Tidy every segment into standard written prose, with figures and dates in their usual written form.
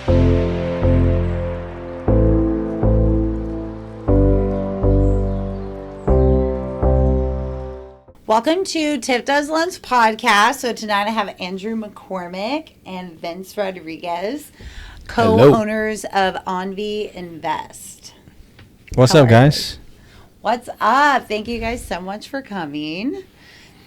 Welcome to TiffDoesLoans podcast. So tonight I have Andrew McCormick and Vince Rodriguez, co-owners of Anvi Invest. What's up, guys? What's up? Thank you guys so much for coming.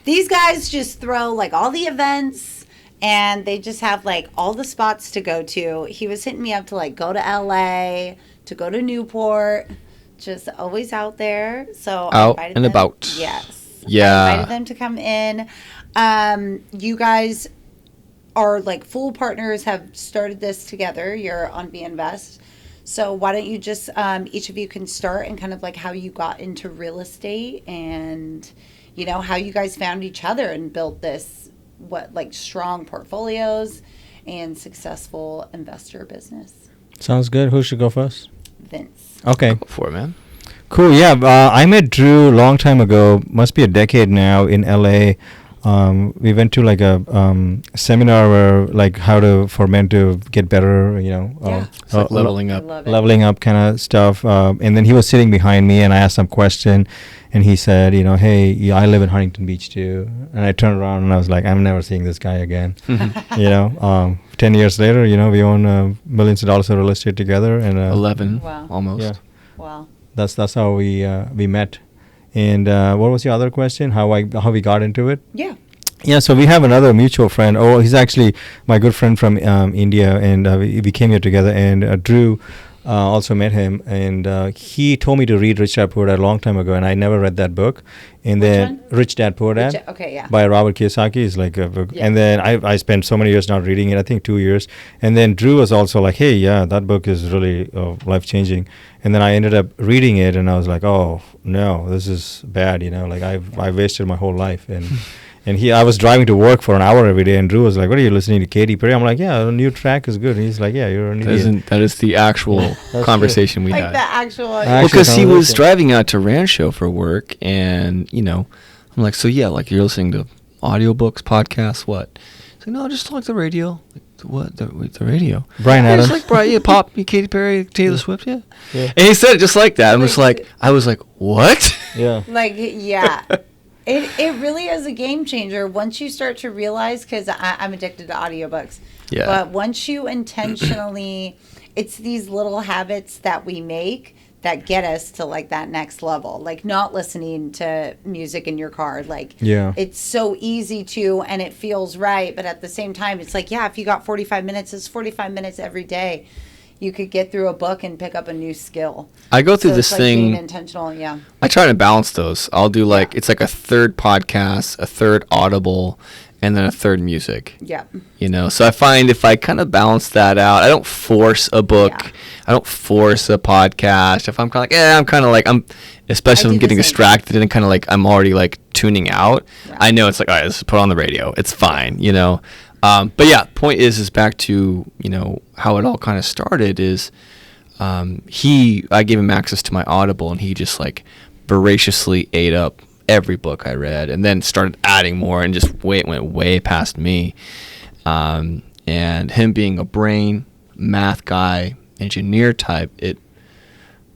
These guys just throw like all the events and they just have like all the spots to go to. He was hitting me up to like go to LA, to go to Newport, just always out there. So I out invited and them. about. Yes. Yeah. I invited them to come in. You guys are like full partners, have started this together. You're Anvi Invest. So why don't you just, each of you can start and kind of like how you got into real estate and, you know, how you guys found each other and built this, strong portfolios and successful investor business. Sounds good. Who should go first? Vince. Okay. Go for it, man. Cool. Yeah. I met Drew a long time ago. Must be a decade now in LA. We went to like a seminar where like for men to get better, you know, It's like leveling up. leveling up kind of stuff. And then he was sitting behind me and I asked some question and he said, you know, hey, yeah, I live in Huntington Beach too. And I turned around and I was like, I'm never seeing this guy again. You know, 10 years later, you know, we own millions of dollars of real estate together. And 11, Wow. almost. Yeah. Wow. That's how we met. And what was your other question? How we got into it? Yeah. Yeah, so we have another mutual friend. Oh, he's actually my good friend from India, and we came here together. And Drew also met him, and he told me to read Rich Dad Poor Dad a long time ago, and I never read that book. And Which then one? Rich Dad Poor Dad, Okay, yeah. by Robert Kiyosaki is like a book. Yeah. And then I spent so many years not reading it. I think 2 years. And then Drew was also like, hey, yeah, that book is really life changing. And then I ended up reading it, and I was like, oh no, this is bad. You know, like I wasted my whole life. And and I was driving to work for an hour every day, and Drew was like, what are you listening to, Katy Perry? I'm like, yeah, the new track is good. And he's like, yeah, you're an idiot. That is the actual conversation we Like had. the actual. Well, because he was driving out to Rancho for work, and, you know, I'm like, so yeah, like you're listening to audiobooks, podcasts, what? He's like, no, just like the radio. Like, what? The radio? Brian Yeah, Adams. it's like, Brian, yeah, Pop, Katy Perry, Taylor Swift, yeah. Yeah. And he said it just like that. Like, I was like, what? Yeah. Like, yeah. It really is a game changer once you start to realize, because I'm addicted to audiobooks. Yeah. But once you intentionally, it's these little habits that we make that get us to like that next level. Like not listening to music in your car. Like, Yeah. it's so easy to, and it feels right. But at the same time, it's like, yeah, if you got 45 minutes, it's 45 minutes every day. You could get through a book and pick up a new skill. I go through So this it's like thing. being intentional, yeah. I try to balance those. I'll do like, it's like a third podcast, a third audible, and then a third music. Yeah. You know, so I find if I kind of balance that out, I don't force a book. Yeah. I don't force a podcast. If I'm kind of like, especially if I'm getting distracted and kind of like, I'm already like tuning out. Yeah. I know it's like, all right, let's put on the radio. It's fine, you know. But yeah, point is back to, you know, how it all kind of started is I gave him access to my Audible and he just like voraciously ate up every book I read and then started adding more and just went way past me. And him being a brain, math guy, engineer type, it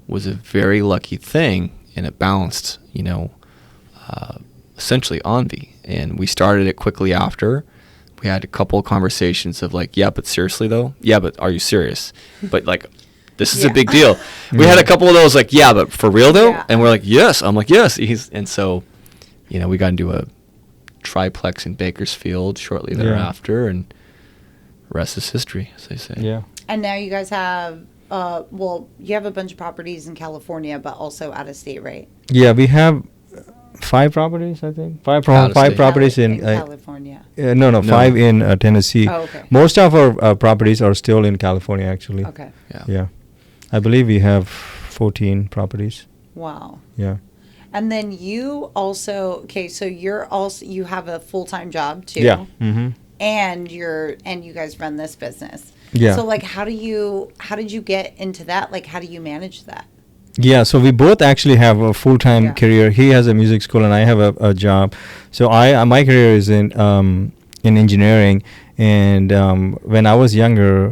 was a very lucky thing and it balanced, you know, essentially Anvi. And we started it quickly after. We had a couple of conversations of like, yeah, but seriously though? Yeah, but are you serious? But like, this is a big deal. We had a couple of those like, yeah, but for real though? Yeah. And we're like, yes. I'm like, yes. And so, you know, we got into a triplex in Bakersfield shortly thereafter and rest is history, as they say. Yeah. And now you guys have, you have a bunch of properties in California, but also out of state, right? Yeah, we have 5 properties, I think. Five state. properties in California. No, 5 in Tennessee. Oh, okay. Most of our properties are still in California, actually. Okay. Yeah. I believe we have 14 properties. Wow. Yeah. And then you also, so you have a full-time job too. Yeah. Mm-hmm. And you guys run this business. Yeah. So like, how did you get into that? Like, how do you manage that? Yeah, so we both actually have a full-time career. He has a music school and I have a job. So my career is in in engineering. And when I was younger,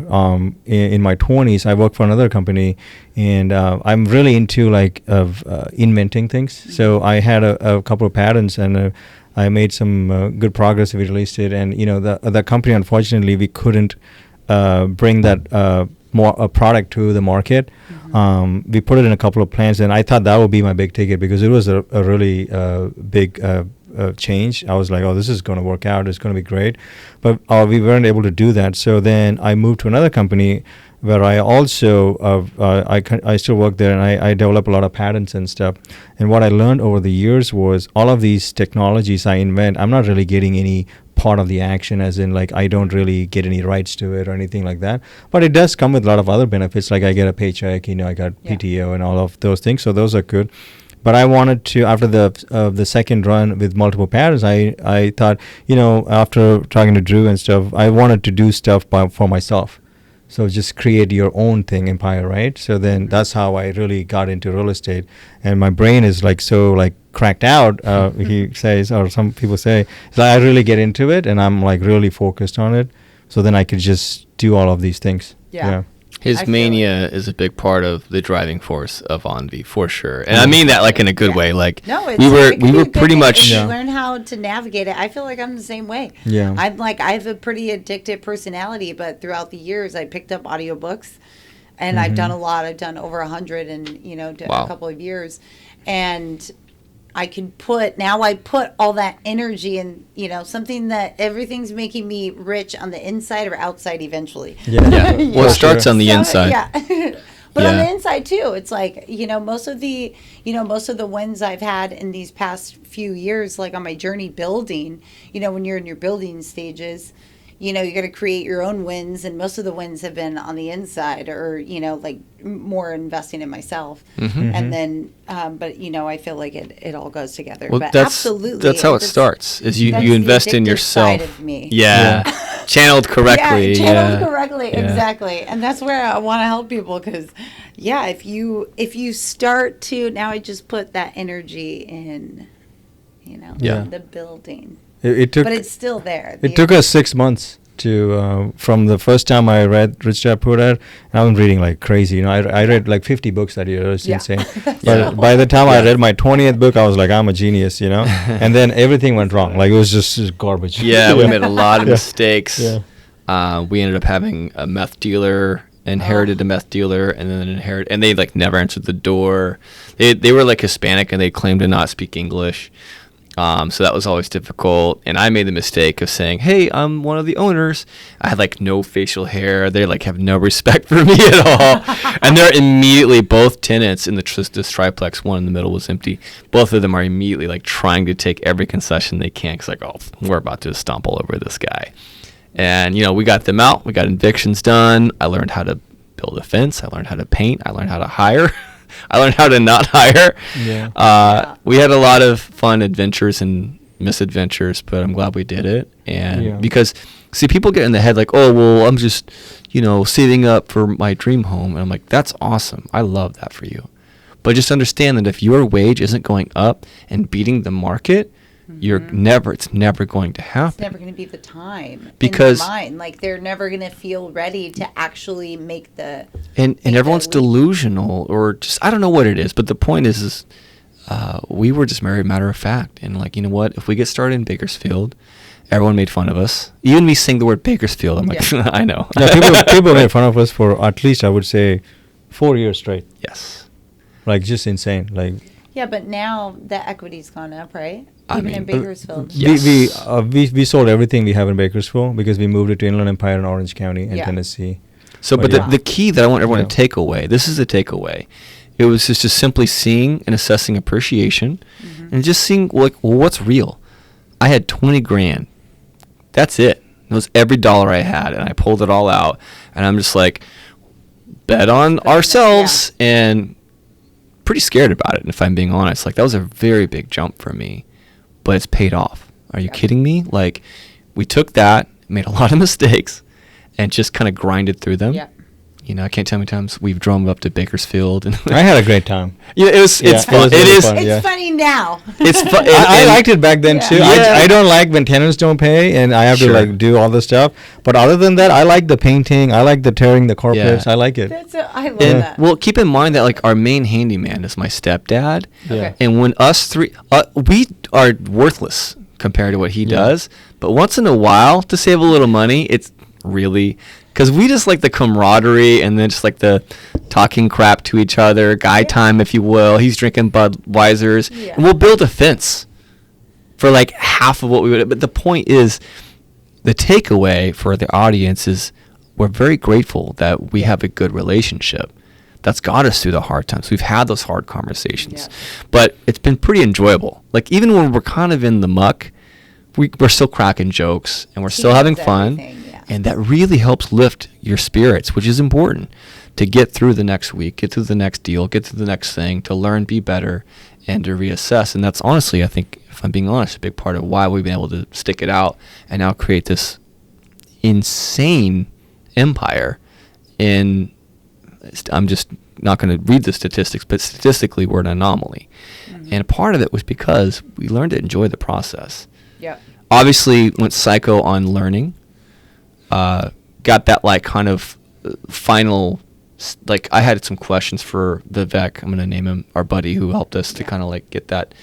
in my 20s, I worked for another company, and I'm really into like inventing things. So I had a couple of patents, and I made some good progress. We released it, and the company, unfortunately, we couldn't bring that a product to the market. We put it in a couple of plants, and I thought that would be my big ticket because it was a really big change. I was like, oh, this is going to work out. It's going to be great. But we weren't able to do that. So then I moved to another company where I also, I still work there, and I develop a lot of patents and stuff. And what I learned over the years was all of these technologies I invent, I'm not really getting any part of the action, as in like I don't really get any rights to it or anything like that. But it does come with a lot of other benefits, like I get a paycheck, I got PTO and all of those things. So those are good. But I wanted to, after the second run with multiple patents, I thought, after talking to Drew and stuff, I wanted to do stuff for myself. So just create your own thing, empire, right? So then that's how I really got into real estate. And my brain is like so like cracked out, he says, or some people say. So I really get into it, and I'm like really focused on it. So then I could just do all of these things. Yeah. His mania is a big part of the driving force of Anvi, for sure. And I mean that like in a good way. Like no, we were pretty much learn how to navigate it. I feel like I'm the same way. Yeah. I have a pretty addictive personality, but throughout the years I picked up audiobooks, and I've done a lot. I've done over 100 in a couple of years, and I put all that energy in, something that everything's making me rich on the inside or outside eventually. Yeah. Well, it starts on the inside. Yeah. But on the inside too, it's like, most of the wins I've had in these past few years, like on my journey building, when you're in your building stages, you got to create your own wins, and most of the wins have been on the inside, or like more investing in myself. And then but I feel like it all goes together. Well, but absolutely, that's how it starts, is you invest in yourself. Side of me. Channeled correctly. Channeled correctly, exactly. And that's where I want to help people, because if you start to, now I just put that energy in the building. But it's still there. It took us 6 months to from the first time I read Rich Dad Poor Dad, and I've been reading like crazy. I read like 50 books that year. It was insane. But by the time I read my 20th book, I was like, I'm a genius, And then everything went wrong. Like it was just garbage. Yeah, we made a lot of mistakes. Yeah. We ended up having a meth dealer, inherited a meth dealer, and then and they like never answered the door. They were like Hispanic, and they claimed to not speak English. So that was always difficult. And I made the mistake of saying, hey, I'm one of the owners. I had like no facial hair. They like have no respect for me at all. And they're immediately, both tenants in this triplex, one in the middle was empty. Both of them are immediately like trying to take every concession they can. Cause like, oh, we're about to stomp all over this guy. And, we got them out. We got evictions done. I learned how to build a fence. I learned how to paint. I learned how to hire. I learned how to not hire. We had a lot of fun adventures and misadventures, but I'm glad we did it. And because, see, people get in the head like, oh, well, I'm just, saving up for my dream home. And I'm like, that's awesome. I love that for you. But just understand that if your wage isn't going up and beating the market, it's never going to happen. It's never going to be the time, because in their mind. Like they're never going to feel ready to actually make the and everyone's delusional, or just, I don't know what it is, but the point is we were just very matter of fact, and like, what, if we get started in Bakersfield, everyone made fun of us. Even me saying the word Bakersfield, I'm like, I know. People made fun of us for at least, I would say, 4 years straight. Yes. Like just insane. Like but now the equity's gone up, right? Even in Bakersfield. Yes. We sold everything we have in Bakersfield because we moved it to Inland Empire in Orange County and Tennessee. So, but the key that I want everyone to take away, this is the takeaway. It was just simply seeing and assessing appreciation, and just seeing like, well, what's real. I had 20 grand. That's it. It was every dollar I had, and I pulled it all out, and I'm just like, bet on ourselves, and pretty scared about it. And if I'm being honest, like that was a very big jump for me. But it's paid off. Are you kidding me? Like, we took that, made a lot of mistakes, and just kind of grinded through them. I can't tell how many times we've drove up to Bakersfield, and I had a great time. yeah, it's Yeah, fun. it was It really is. fun. It's Yeah. funny now. It's fun. I liked it back then Yeah. too. Yeah. I don't like when tenants don't pay and I have Sure. to like do all this stuff. But other than that, I like the painting. I like the tearing the carpets. Yeah. I like it. I love And that. well, keep in mind that like our main handyman is my stepdad, Okay. and when us three, we are worthless compared to what he Yeah. does. But once in a while, to save a little money, it's really because we just like the camaraderie and then just like the talking crap to each other, guy time, if you will. He's drinking Budweisers, Yeah. and we'll build a fence for like half of what we would. But the point is, the takeaway for the audience is we're very grateful that we have a good relationship that's got us through the hard times. We've had those hard conversations, but it's been pretty enjoyable. Like even when we're kind of in the muck, we're still cracking jokes and we're still having fun. And that really helps lift your spirits, which is important to get through the next week, get through the next deal, get through the next thing, to learn, be better, and to reassess. And that's honestly, I think, if I'm being honest, a big part of why we've been able to stick it out and now create this insane empire. I'm just not going to read the statistics, but statistically, we're an anomaly. Mm-hmm. And a part of it was because we learned to enjoy the process. Yep. Obviously, went psycho on learning. Got that like kind of final, like I had some questions for Vivek. I'm going to name him, our buddy who helped us to kind of like get that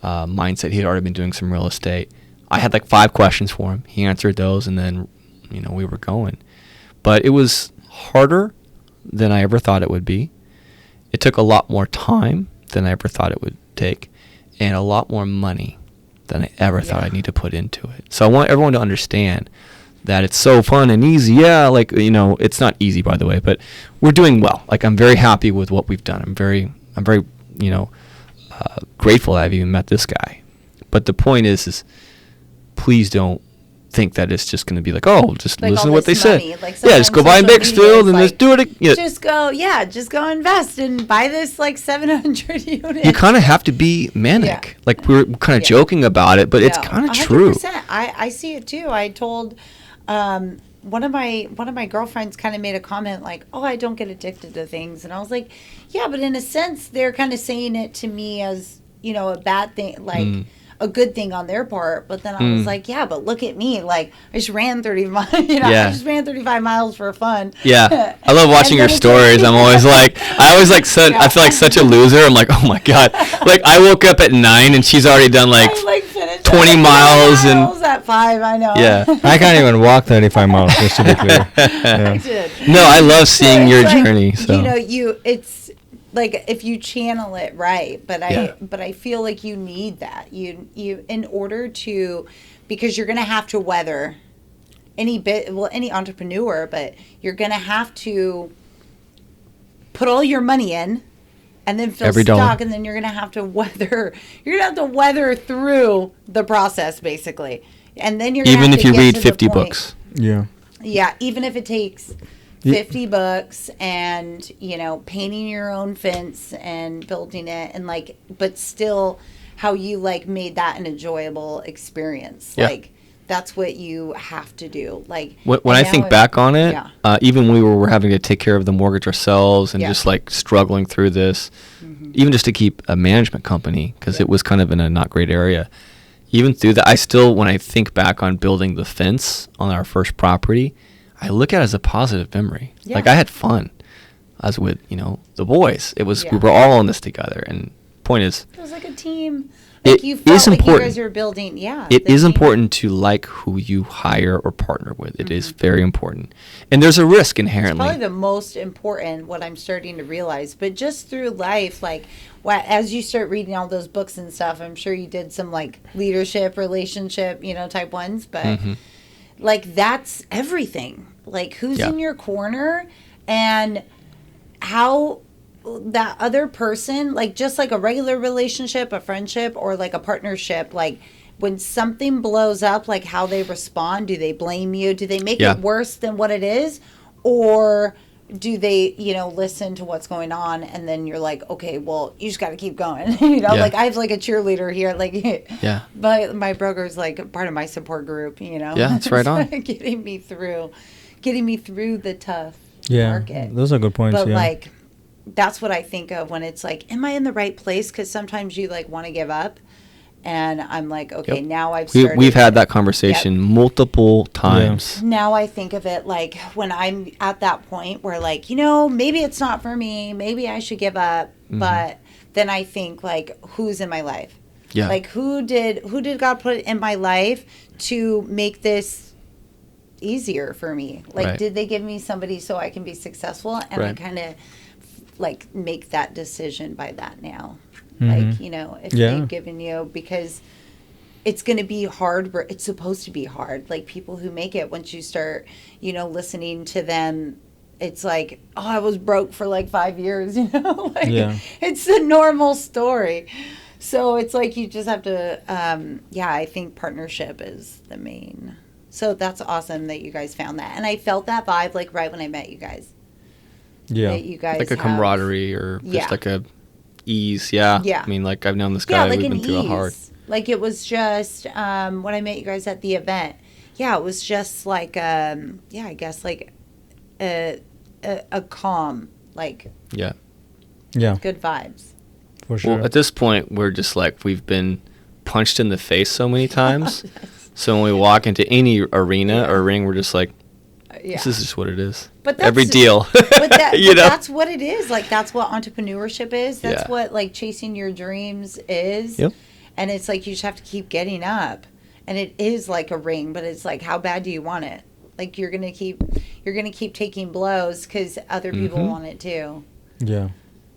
mindset. He had already been doing some real estate. I had like 5 questions for him. He answered those, and then we were going. But it was harder than I ever thought it would be. It took a lot more time than I ever thought it would take, and a lot more money than I ever thought I'd need to put into it. So I want everyone to understand that it's so fun and easy. Yeah, like, it's not easy, by the way, but we're doing well. Like, I'm very happy with what we've done. I'm very, grateful that I've even met this guy. But the point is please don't think that it's just going to be like, oh, just Like listen all to what they this say. money. Like Yeah, just go buy in sometimes social Bakersfield and media is just do it. Yeah. Just go invest and buy this like 700 units. You kind of have to be manic. Yeah. Like we were kind of joking about it, but it's kind of true. 100%. I see it too. I told one of my girlfriends kind of made a comment like, "Oh, I don't get addicted to things," and I was like, "Yeah, but in a sense, they're kind of saying it to me as a bad thing, like." A good thing on their part, but then I was like, yeah, but look at me, like I just ran 30 miles, I just ran 35 miles for fun. Yeah, I love watching your stories. I'm always like, I feel like such a loser. I'm like, oh my god, like I woke up at 9 and she's already done like finished 20 miles and at 5. I know. Yeah, I can't even walk 35 miles, just to be clear. I did. No, I love seeing your It's like, journey. So it's like if you channel it right, but I feel like you need that. You in order to, because you're going to have to weather any entrepreneur, but you're going to have to put all your money in and then fill Every stock dollar. and then you're going to have to weather through the process basically. And then you're even gonna have if to you get read to the 50 point- books. Yeah. Yeah, even if it takes 50 books and, painting your own fence and building it and but still how you made that an enjoyable experience. Yeah. Like that's what you have to do. Like When I think back on it, even when we were having to take care of the mortgage ourselves and just struggling through this, even just to keep a management company, because it was kind of in a not great area. Even through that, I still, when I think back on building the fence on our first property, I look at it as a positive memory. Yeah. Like I had fun. I was with, the boys. It was, we were all in this together. And point is, it was like a team. It You felt is like important. you guys were building, it the is team. important to like who you hire or partner with. It is very important. And there's a risk inherently. Probably the most important, what I'm starting to realize. But just through life, as you start reading all those books and stuff, I'm sure you did some leadership, relationship, type ones. But that's everything. Like who's in your corner and how that other person, just like a regular relationship, a friendship, or a partnership, when something blows up, how they respond. Do they blame you? Do they make it worse than what it is? Or do they, listen to what's going on and then you're like, okay, well, you just got to keep going. I have a cheerleader here, but my broker's part of my support group, Yeah, that's right on. getting me through the tough market. Those are good points. But yeah. like, that's what I think of when it's like, am I in the right place? Because sometimes you like want to give up, and I'm like, okay, now I've started. We've had that conversation multiple times. Now I think of it like when I'm at that point where like, you know, maybe it's not for me, maybe I should give up, but then I think like, who's in my life? Yeah. Like who did God put in my life to make this easier for me? Like, did they give me somebody so I can be successful? And I kind of like make that decision by that now. Like, you know, if they've given you, because it's going to be hard, it's supposed to be hard. Like people who make it, once you start, you know, listening to them, it's like, oh, I was broke for like 5 years, you know, like it's a normal story. So it's like you just have to, I think partnership is the main. So that's awesome that you guys found that. And I felt that vibe like right when I met you guys. Yeah. That you guys like a camaraderie or just like a ease. Yeah. I mean, like I've known this guy. Like we've been through it hard. Like it was just, when I met you guys at the event, it was just like, I guess like a calm, like. Yeah. Good vibes. For sure. Well, at this point, we're just like, we've been punched in the face so many times. So when we walk into any arena or ring, we're just like, this is just what it is. But that's, every deal. But that's what it is. Like, that's what entrepreneurship is. That's what, like, chasing your dreams is. Yep. And it's like, you just have to keep getting up. And it is like a ring, but it's like, how bad do you want it? Like, you're going to keep taking blows because other people want it too. Yeah.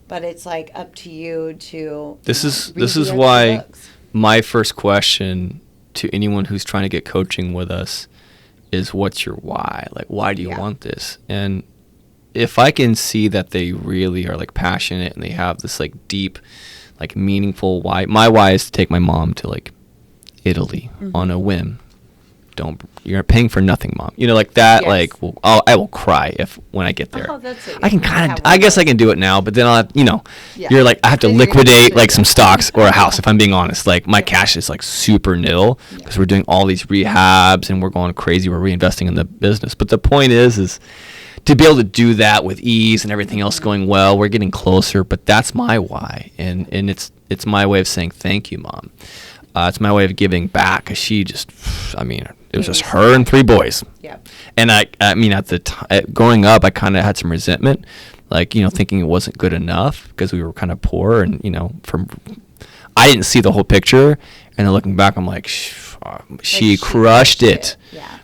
But it's like up to you to. This is why my first question to anyone who's trying to get coaching with us is, what's your why? Like, why do you want this? And if I can see that they really are like passionate and they have this like deep, like meaningful why. My why is to take my mom to like Italy on a whim. You're paying for nothing, Mom. You know, like that. Yes. Like, I will cry when I get there. Oh, that's it. I can I guess I can do it now, but then I'll have, you know, you're like, I have to liquidate like some stocks or a house. If I'm being honest, like my cash is like super nil because we're doing all these rehabs and we're going crazy. We're reinvesting in the business. But the point is to be able to do that with ease and everything else going well. We're getting closer, but that's my why, and it's my way of saying thank you, Mom. It's my way of giving back, because she just, I mean, it was just her and 3 boys. Yeah. And I mean, at the time, growing up, I kind of had some resentment, like, you know, thinking it wasn't good enough because we were kind of poor, and, you know, I didn't see the whole picture, and then looking back, I'm like, she crushed it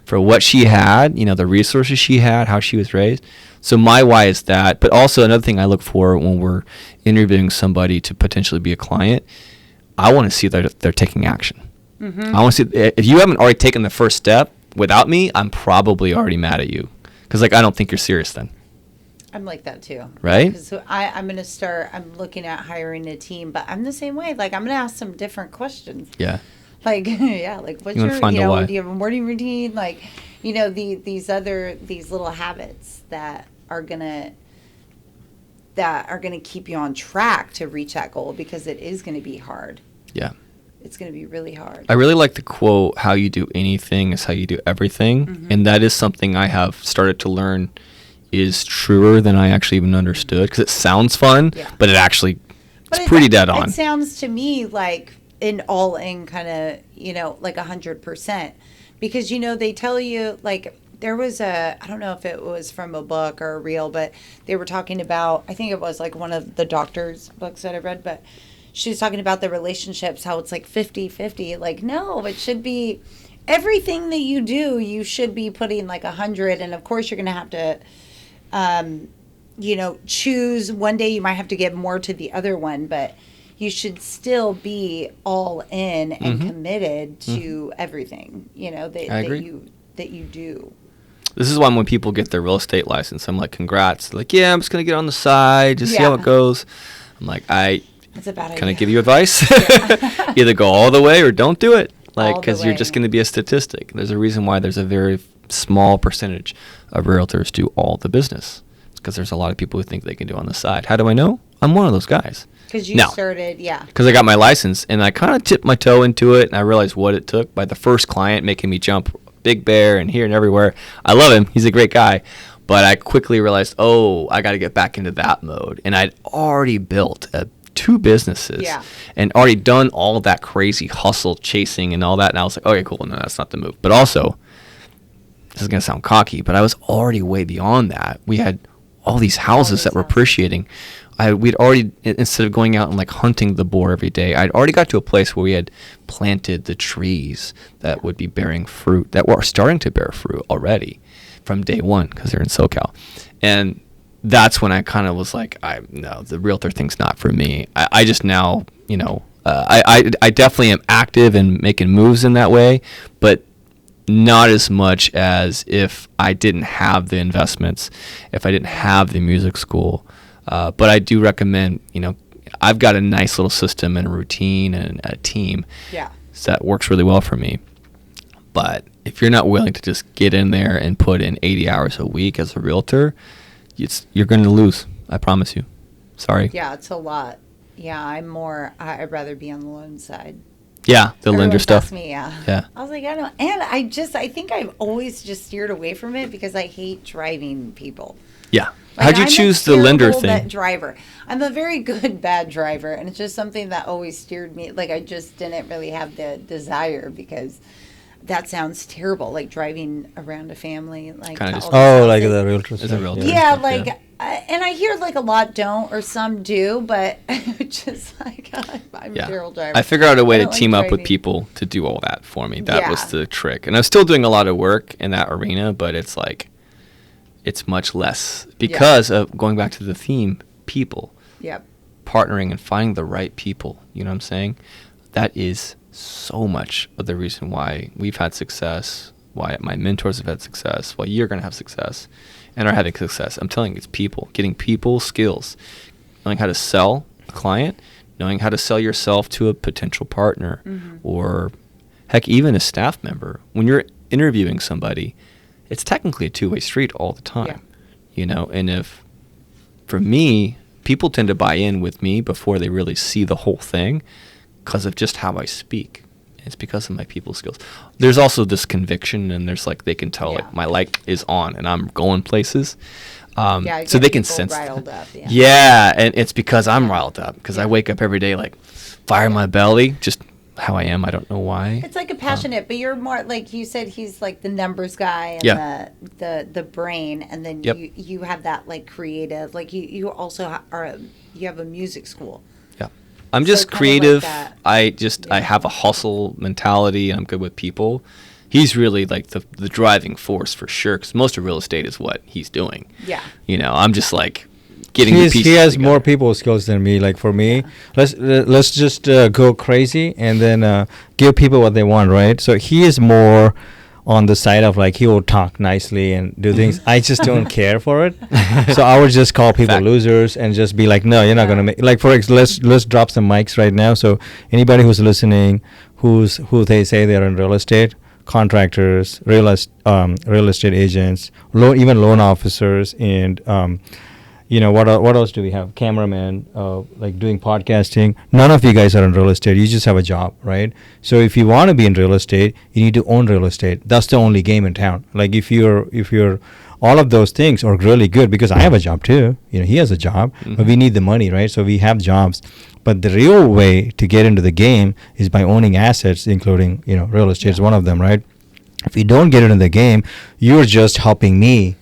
for what she had, you know, the resources she had, how she was raised. So my why is that, but also another thing I look for when we're interviewing somebody to potentially be a client, I want to see that they're taking action. I want to see, if you haven't already taken the first step without me, I'm probably already mad at you, because like I don't think you're serious then. I'm like that too. Right? So I'm going to start, I'm looking at hiring a team, but I'm the same way. Like, I'm going to ask some different questions. Yeah. Like, like what's your, you know, do you have a morning routine? Like, you know, these little habits that are going to keep you on track to reach that goal, because it is going to be hard. Yeah. It's going to be really hard. I really like the quote, how you do anything is how you do everything. And that is something I have started to learn is truer than I actually even understood, because it sounds fun, but it actually, it's pretty dead on. It sounds to me like an all-in kind of, you know, like 100%. Because, you know, they tell you, like, there was I don't know if it was from a book or a reel, but they were talking about, I think it was like one of the doctor's books that I read, but she was talking about the relationships, how it's like 50-50. Like, no, it should be everything that you do, you should be putting like 100. And of course you're going to have to, you know, choose. One day you might have to give more to the other one, but you should still be all in and committed to everything, you know, that you do. This is why when people get their real estate license, I'm like, congrats. They're like, yeah, I'm just going to get on the side, just see how it goes. I'm like, that's a bad idea. Can I give you advice? Either go all the way or don't do it. Like, because you're just going to be a statistic. There's a reason why there's a very small percentage of realtors do all the business. It's because there's a lot of people who think they can do on the side. How do I know? I'm one of those guys. Because you started, because I got my license, and I kind of tipped my toe into it, and I realized what it took by the first client making me jump Big Bear and here and everywhere. I love him. He's a great guy. But I quickly realized, I got to get back into that mode. And I'd already built 2 businesses and already done all that crazy hustle chasing and all that. And I was like, okay, cool. No, that's not the move. But also, this is going to sound cocky, but I was already way beyond that. We had all these houses that were appreciating. We'd already, instead of going out and like hunting the boar every day, I'd already got to a place where we had planted the trees that would be bearing fruit, that were starting to bear fruit already from day one because they're in SoCal. And that's when I kind of was like, no, the realtor thing's not for me. I just now, I definitely am active and making moves in that way, but not as much as if I didn't have the investments, if I didn't have the music school. But I do recommend, I've got a nice little system and a routine and a team that works really well for me. But if you're not willing to just get in there and put in 80 hours a week as a realtor, you're going to lose. I promise you. Sorry. Yeah, it's a lot. Yeah, I'd rather be on the loan side. Yeah, the lender stuff. Me, yeah. I was like, I don't, and I think I've always just steered away from it because I hate driving people. Yeah. Like, How'd you choose the lender thing? Driver. I'm a very good bad driver, and it's just something that always steered me. Like, I just didn't really have the desire because that sounds terrible. Like driving around a family, like like the realtor. As a realtor. Yeah, like, and I hear like a lot don't, or some do, but just like I'm a terrible driver. I figured out a way to like team up with driving. people to do all that for me. That was the trick, and I'm still doing a lot of work in that arena, but it's like, it's much less because of going back to the theme, people. Yep. Partnering and finding the right people. You know what I'm saying? That is so much of the reason why we've had success, why my mentors have had success, why you're going to have success and are having success. I'm telling you, it's people. Getting people skills. Knowing how to sell a client, knowing how to sell yourself to a potential partner or, heck, even a staff member. When you're interviewing somebody, it's technically a two-way street all the time, and if, for me, people tend to buy in with me before they really see the whole thing because of just how I speak. It's because of my people skills. There's also this conviction, and there's like, they can tell like my light is on and I'm going places. So they can sense riled up, and it's because I'm riled up because I wake up every day like fire in my belly, just how I am. I don't know why. It's like a passionate, but you're more like you said. He's like the numbers guy and the brain, and then you have that like creative. Like you also you have a music school. Yeah, I'm just creative. Like I have a hustle mentality, and I'm good with people. He's really like the driving force for sure, because most of real estate is what he's doing. Yeah. I'm just like getting the pieces he has together. more people skills than me. Like for me, let's just go crazy and then give people what they want, right? So he is more on the side of like he will talk nicely and do things. I just don't care for it. So I would just call people losers and just be like, no, you're not gonna make. Like let's drop some mics right now. So anybody who's listening, who they say they're in real estate, contractors, real estate agents, even loan officers, and what else do we have? Cameramen, like doing podcasting. None of you guys are in real estate. You just have a job, right? So if you want to be in real estate, you need to own real estate. That's the only game in town. Like if you're all of those things are really good, because I have a job too. He has a job, but we need the money, right? So we have jobs. But the real way to get into the game is by owning assets, including, real estate is one of them, right? If you don't get into the game, you're just helping me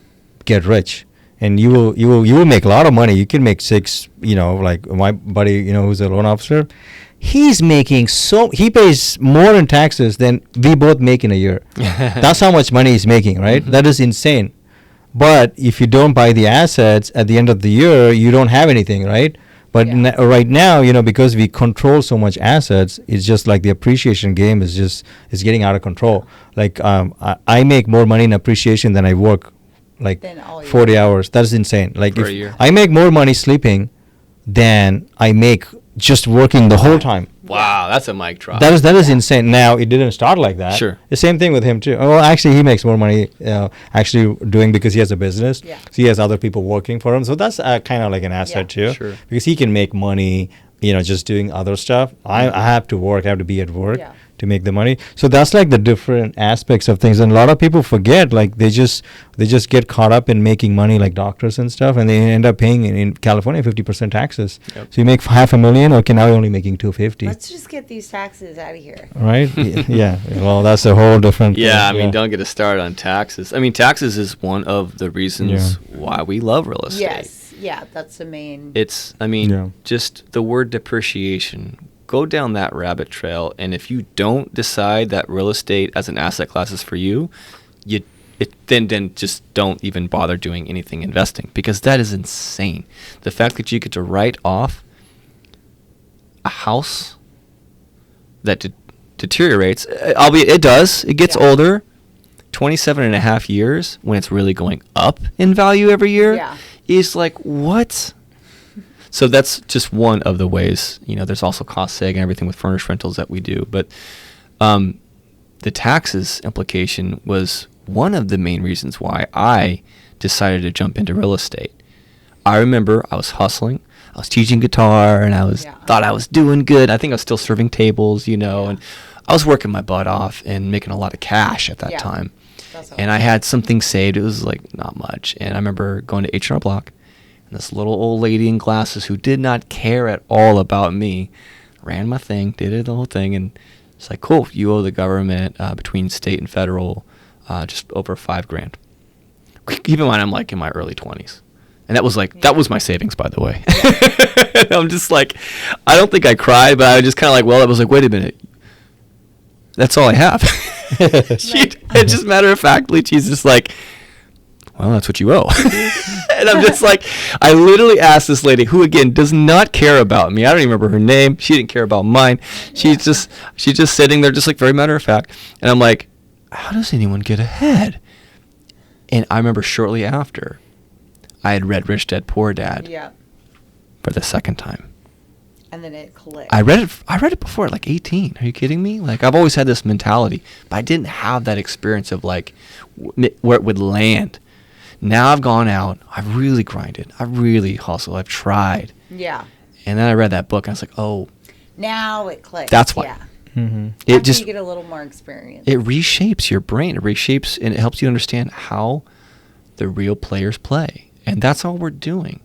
get rich. And you will make a lot of money. You can make 6, like my buddy, who's a loan officer. He's making he pays more in taxes than we both make in a year. That's how much money he's making, right? That is insane. But if you don't buy the assets at the end of the year, you don't have anything, right? But right now, because we control so much assets, it's just like the appreciation game is getting out of control. Like I make more money in appreciation than I work like 40 hours. That's insane. Like if I make more money sleeping than I make just working the whole time. Wow, that's a mic drop. That is insane. Now it didn't start like that. Sure. The same thing with him too. Well, actually he makes more money actually doing, because he has a business. Yeah. So he has other people working for him. So that's kind of like an asset too. Sure. Because he can make money, just doing other stuff. I have to work. I have to be at work to make the money. So that's like the different aspects of things, and a lot of people forget, like they just get caught up in making money like doctors and stuff, and they end up paying in California 50% taxes. Yep. So you make $500,000, okay, now you're only making 250. Let's just get these taxes out of here. Right? Yeah. Well, that's a whole different Yeah, I thing. mean, don't get us started on taxes. I mean, taxes is one of the reasons why we love real estate. Yes. Yeah, that's the main. It's, I mean, just the word depreciation. Go down that rabbit trail, and if you don't decide that real estate as an asset class is for you, then just don't even bother doing anything investing, because that is insane. The fact that you get to write off a house that deteriorates, albeit it does, it gets older, 27 and a half years when it's really going up in value every year, is like, what? So that's just one of the ways. There's also cost seg and everything with furnished rentals that we do. But the taxes implication was one of the main reasons why I decided to jump into real estate. I remember I was hustling. I was teaching guitar, and I thought I was doing good. I think I was still serving tables, and I was working my butt off and making a lot of cash at that time. And I had something saved. It was like not much. And I remember going to H&R Block. This little old lady in glasses who did not care at all about me ran my thing, did it the whole thing, and it's like, cool, you owe the government between state and federal just over $5,000. Keep in mind, I'm like in my early 20s, and that was my savings, by the way. I'm just like, I don't think I cried, but I just kind of like, well, I was like, wait a minute, that's all I have. It just matter of factly, she's just like, well, that's what you owe. And I'm just like, I literally asked this lady, who again does not care about me. I don't even remember her name. She didn't care about mine. She's just sitting there, just like very matter of fact. And I'm like, how does anyone get ahead? And I remember shortly after, I had read Rich Dad Poor Dad for the second time. And then it clicked. I read it before at like 18. Are you kidding me? Like, I've always had this mentality, but I didn't have that experience of like where it would land. Now I've gone out, I've really grinded, I've really hustled, I've tried. Yeah. And then I read that book, and I was like, oh. Now it clicks. That's why. Yeah. Mm-hmm. It just, you get a little more experience. It reshapes your brain. It reshapes, and it helps you understand how the real players play. And that's all we're doing.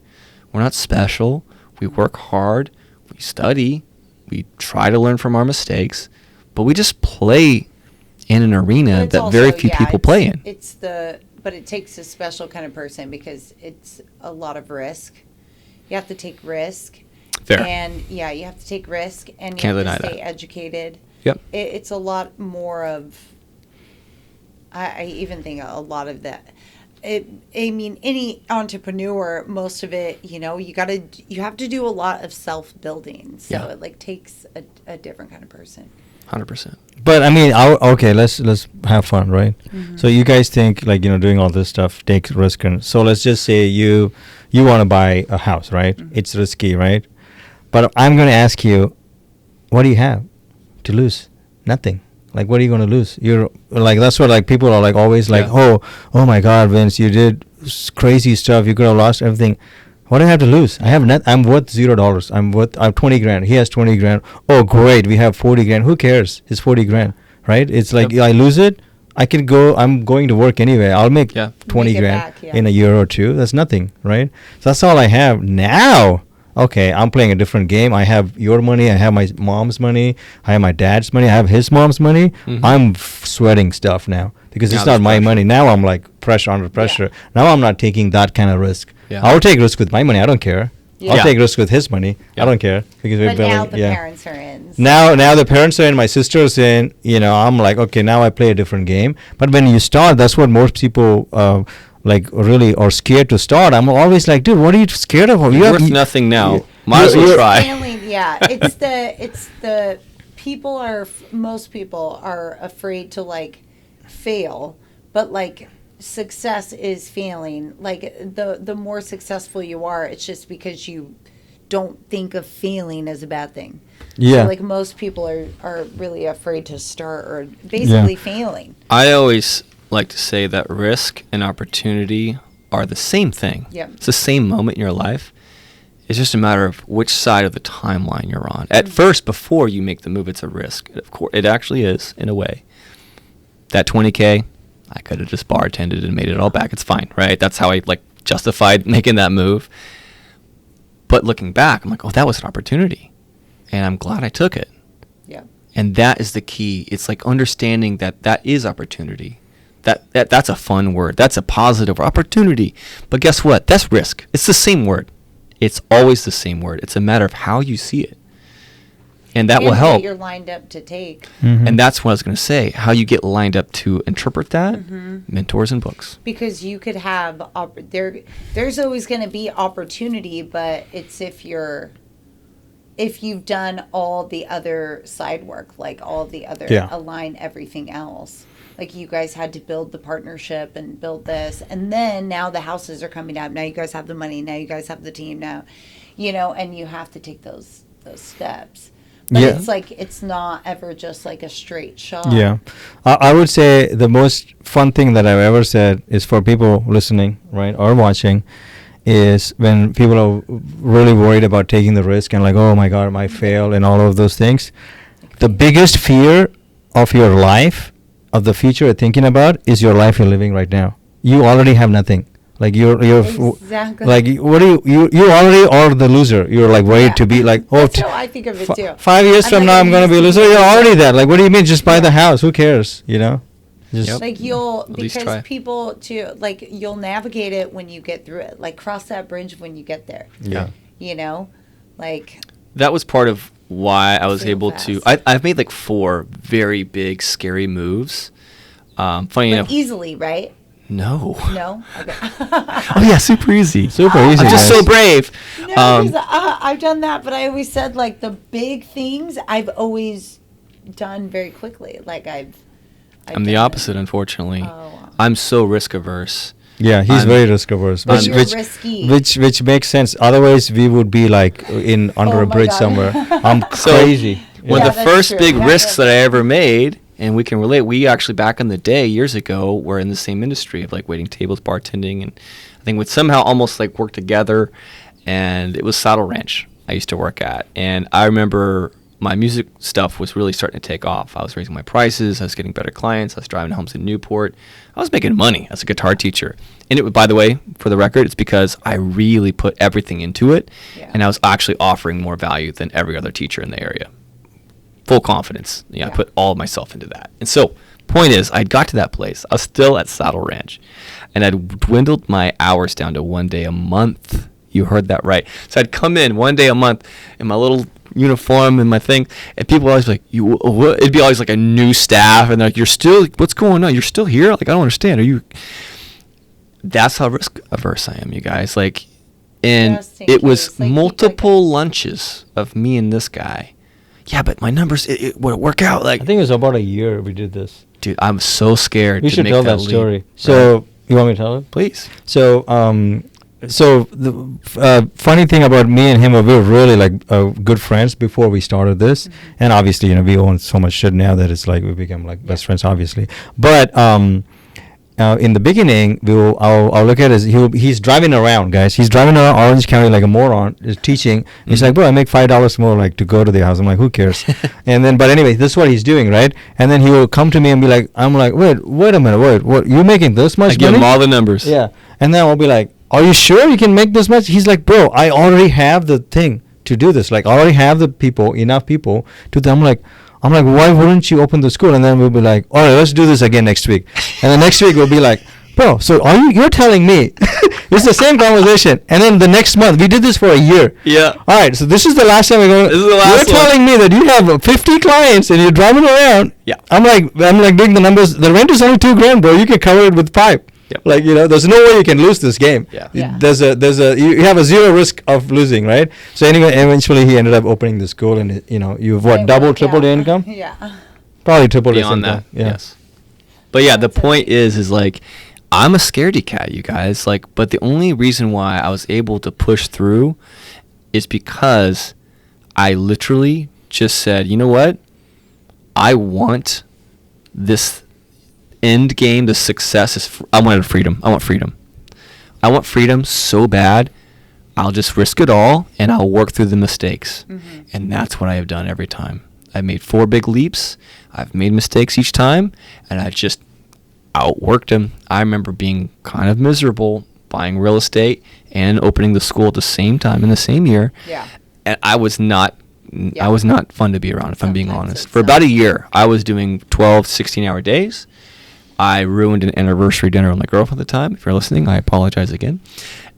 We're not special. We work hard. We study. We try to learn from our mistakes. But we just play in an arena that very few people play in. But it takes a special kind of person, because it's a lot of risk. You have to take risk. Fair. And you have to take risk, and you Can't have to deny stay educated. Yep. It's a lot more of, I even think a lot of that. I mean, any entrepreneur, most of it, you have to do a lot of self-building. So it like takes a different kind of person. 100%. But I mean, okay, let's have fun, right? Mm-hmm. So you guys think like doing all this stuff takes risk, and so let's just say you want to buy a house, right? Mm-hmm. It's risky, right? But I'm going to ask you, what do you have to lose? Nothing. Like, what are you going to lose? You're like, that's what like people are like always like, oh my God, Vince, you did crazy stuff. You could have lost everything. What do I have to lose? I have I'm worth $0. I'm worth 20 grand. He has 20 grand. Oh, great. We have 40 grand. Who cares? It's 40 grand, right? It's like I lose it. I can go. I'm going to work anyway. I'll make 20 grand in a year or two. That's nothing, right? So that's all I have now. Okay, I'm playing a different game. I have your money. I have my mom's money. I have my dad's money. I have his mom's money. Mm-hmm. I'm sweating stuff now because it's not my money. Now I'm like under pressure. Yeah. Now I'm not taking that kind of risk. Yeah. I'll take risk with my money. I don't care. Yeah. I'll take risk with his money. Yeah. I don't care because we're building. Now the parents are in. Now the parents are in. My sister's in. I'm like, okay, now I play a different game. But when you start, that's what most people like really are scared to start. I'm always like, dude, what are you scared of? You're worth nothing now. Might as well try. It's the people are, most people are afraid to like fail, but like success is failing. Like the more successful you are, it's just because you don't think of failing as a bad thing. Yeah. So like most people are really afraid to start or basically failing. I always like to say that risk and opportunity are the same thing. Yep. It's the same moment in your life. It's just a matter of which side of the timeline you're on. At first, before you make the move, it's a risk. Of course, it actually is, in a way. That $20K, I could have just bartended and made it all back. It's fine, right? That's how I justified making that move. But looking back, I'm like, oh, that was an opportunity, and I'm glad I took it. Yeah. And that is the key. It's like understanding that is opportunity. That's a fun word. That's a positive opportunity. But guess what? That's risk. It's the same word. It's always the same word. It's a matter of how you see it. And that will help. You're lined up to take. Mm-hmm. And that's what I was going to say. How you get lined up to interpret that, mentors and books. Because you could have, there's always going to be opportunity, but it's if you've done all the other side work, like all the other, align everything else. Like you guys had to build the partnership and build this. And then now the houses are coming up. Now you guys have the money. Now you guys have the team now, and you have to take those steps. But it's like, it's not ever just like a straight shot. Yeah. I would say the most fun thing that I've ever said is for people listening, right, or watching, is when people are really worried about taking the risk and like, oh my God, I might fail and all of those things. The biggest fear of your life, of the future you're thinking about, is your life you're living right now. You already have nothing. Like you're exactly. Like what do you already are the loser. You're like worried to be like, oh, that's how I think of it too. 5 years from now I'm gonna be a loser. You're already that. Like what do you mean? Just buy the house. Who cares? Just like because people too, like you'll navigate it when you get through it. Like cross that bridge when you get there. Yeah. Like that was part of why I was able to. I've made like 4 very big, scary moves. Funny enough, easily, right? No. Okay. Oh yeah, super easy. Super easy. I'm just so brave. No, because I've done that, but I always said like the big things I've always done very quickly. Like I'm the opposite, unfortunately. Oh. I'm so risk averse. Yeah, he's very risk averse, which makes sense. Otherwise, we would be like under a bridge somewhere. I'm crazy. One of the first big risks that I ever made, and we can relate. We actually back in the day, years ago, were in the same industry of like waiting tables, bartending, and I think we'd somehow almost like work together. And it was Saddle Ranch I used to work at, and I remember my music stuff was really starting to take off. I was raising my prices. I was getting better clients. I was driving homes in Newport. I was making money as a guitar teacher. And it, by the way, for the record, it's because I really put everything into it, and I was actually offering more value than every other teacher in the area. Full confidence. I put all of myself into that. And so, point is, I got to that place. I was still at Saddle Ranch, and I'd dwindled my hours down to 1 day a month. You heard that right. So I'd come in 1 day a month in my little uniform and my thing, and people would always be like, what? It'd be always like a new staff, and they're like, you're still, what's going on? You're still here? Like, I don't understand. Are you? That's how risk averse I am, you guys. Like, and it was like multiple lunches of me and this guy. Yeah, but my numbers, it would work out. Like, I think it was about a year we did this. Dude, I'm so scared. We should tell that story. So, you want me to tell it? Please. So the funny thing about me and him, we were really like good friends before we started this, and obviously, we own so much shit now that it's like we become like best friends, obviously. But in the beginning, I'll look at he's driving around, guys. He's driving around Orange County like a moron, is teaching. He's like, bro, I make $5 more like to go to the house. I'm like, who cares? But anyway, this is what he's doing, right? And then he will come to me and be like, I'm like, wait a minute, what? You're making this much money? I give him all the numbers. Yeah, and then I'll be like, are you sure you can make this much? He's like, bro, I already have the thing to do this. Like, I already have the people, enough people to. I'm like, why wouldn't you open the school? And then we'll be like, all right, let's do this again next week. And then next week we'll be like, bro, so you're telling me it's the same conversation. And then the next month we did this for a year. Yeah. All right, so this is the last time we're going. This is the last You're telling me that you have 50 clients and you're driving around. Yeah. I'm like doing the numbers. The rent is only $2,000, bro. You can cover it with 5. Yep. Like, there's no way you can lose this game. Yeah. You have a zero risk of losing, right? So anyway, eventually he ended up opening the school, and you've tripled the income? Yeah. Probably tripled his income. Beyond that, yeah. yes. But yeah, the point is like, I'm a scaredy cat, you guys. Like, but the only reason why I was able to push through is because I literally just said, you know what? I want this end game, the success is I wanted freedom. I want freedom. I want freedom so bad. I'll just risk it all and I'll work through the mistakes. And that's what I have done every time. I've made 4 big leaps. I've made mistakes each time, and I've just outworked them. I remember being kind of miserable buying real estate and opening the school at the same time in the same year. Yeah. And I was not fun to be around, if I'm being Sometimes honest. it's For about a year, I was doing 12, 16-hour days. I ruined an anniversary dinner with my girlfriend at the time. If you're listening, I apologize again.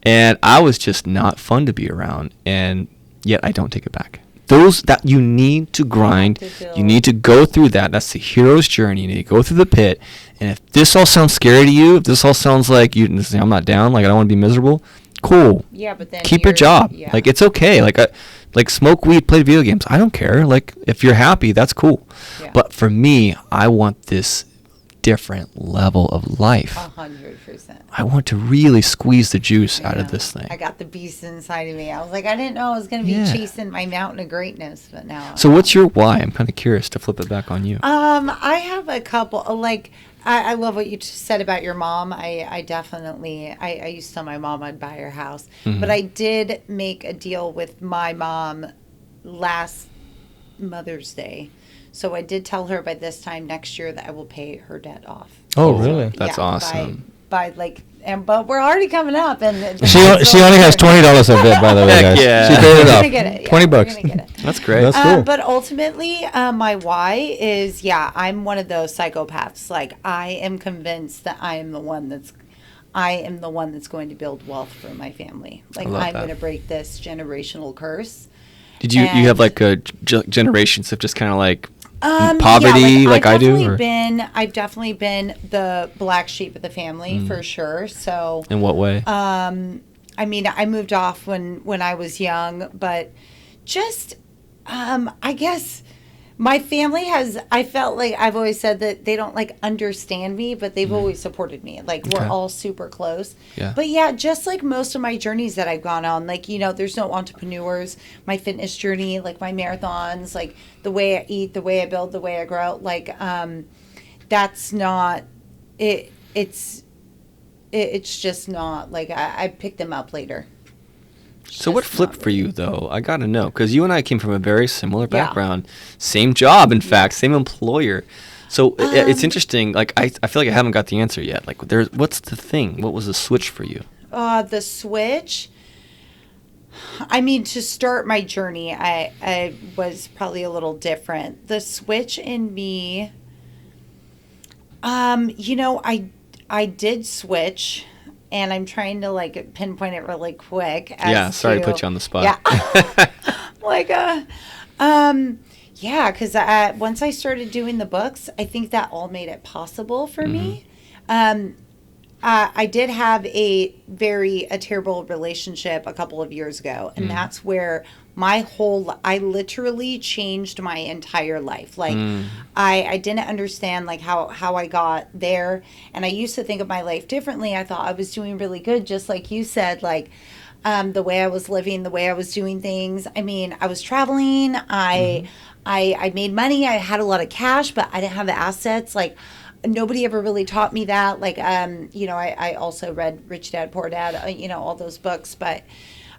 And I was just not fun to be around, and yet I don't take it back. Those that you need to grind, you need to go through that. That's the hero's journey. You need to go through the pit. And if this all sounds scary to you, if this all sounds like I'm not down, like I don't want to be miserable, cool. Yeah, but then keep your job. Yeah. Like it's okay. Like smoke weed, play video games. I don't care. Like if you're happy, that's cool. Yeah. But for me, I want this different level of life. 100%. I want to really squeeze the juice out of Yeah. this thing. I got the beast inside of me. I was like, I didn't know I was going to be chasing my mountain of greatness, but now. So what's your why? I'm kind of curious to flip it back on you. I have a couple. Like, I love what you said about your mom. I definitely. I used to tell my mom I'd buy her house, but I did make a deal with my mom last Mother's Day. So I did tell her by this time next year that I will pay her debt off. Oh, really? That's awesome. By like, but we're already coming up, and She only has $20 of it, by the way, Heck guys. yeah. She paid We're it gonna off. get it. Yeah, 20 we're bucks. gonna get it. That's great. That's cool. But ultimately, my why is, I'm one of those psychopaths. Like, I am convinced that I am the one that's going to build wealth for my family. Like, love I'm that. going to break this generational curse. Did you And- have like a generations of just kind of like Yeah, poverty like I do? I've definitely been the black sheep of the family for sure. So, In what way? I mean, I moved off when I was young, but just, I guess my family I felt like I've always said that they don't like understand me, but they've always supported me. Like we're Okay. all super close. Yeah. But just like most of my journeys that I've gone on, like, there's no entrepreneurs, my fitness journey, like my marathons, like the way I eat, the way I build, the way I grow, like, that's not it. It's just not like I picked them up later. So what Just flipped not for you really. though? I got to know, because you and I came from a very similar Yeah. background, same job, in fact, same employer. So it's interesting. Like I feel like I haven't got the answer yet. Like what's the thing? What was the switch for you? The switch. I mean, to start my journey, I was probably a little different. The switch in me. I did switch, and I'm trying to like pinpoint it really quick. Sorry to put you on the spot. Yeah. Because once I started doing the books, I think that all made it possible for me. I did have a terrible relationship a couple of years ago, and that's where I literally changed my entire life. Like, I didn't understand like how I got there, and I used to think of my life differently. I thought I was doing really good, just like you said, like the way I was living, the way I was doing things. I mean, I was traveling, I made money, I had a lot of cash, but I didn't have the assets. Like, nobody ever really taught me that. Like, I also read Rich Dad, Poor Dad, all those books. But,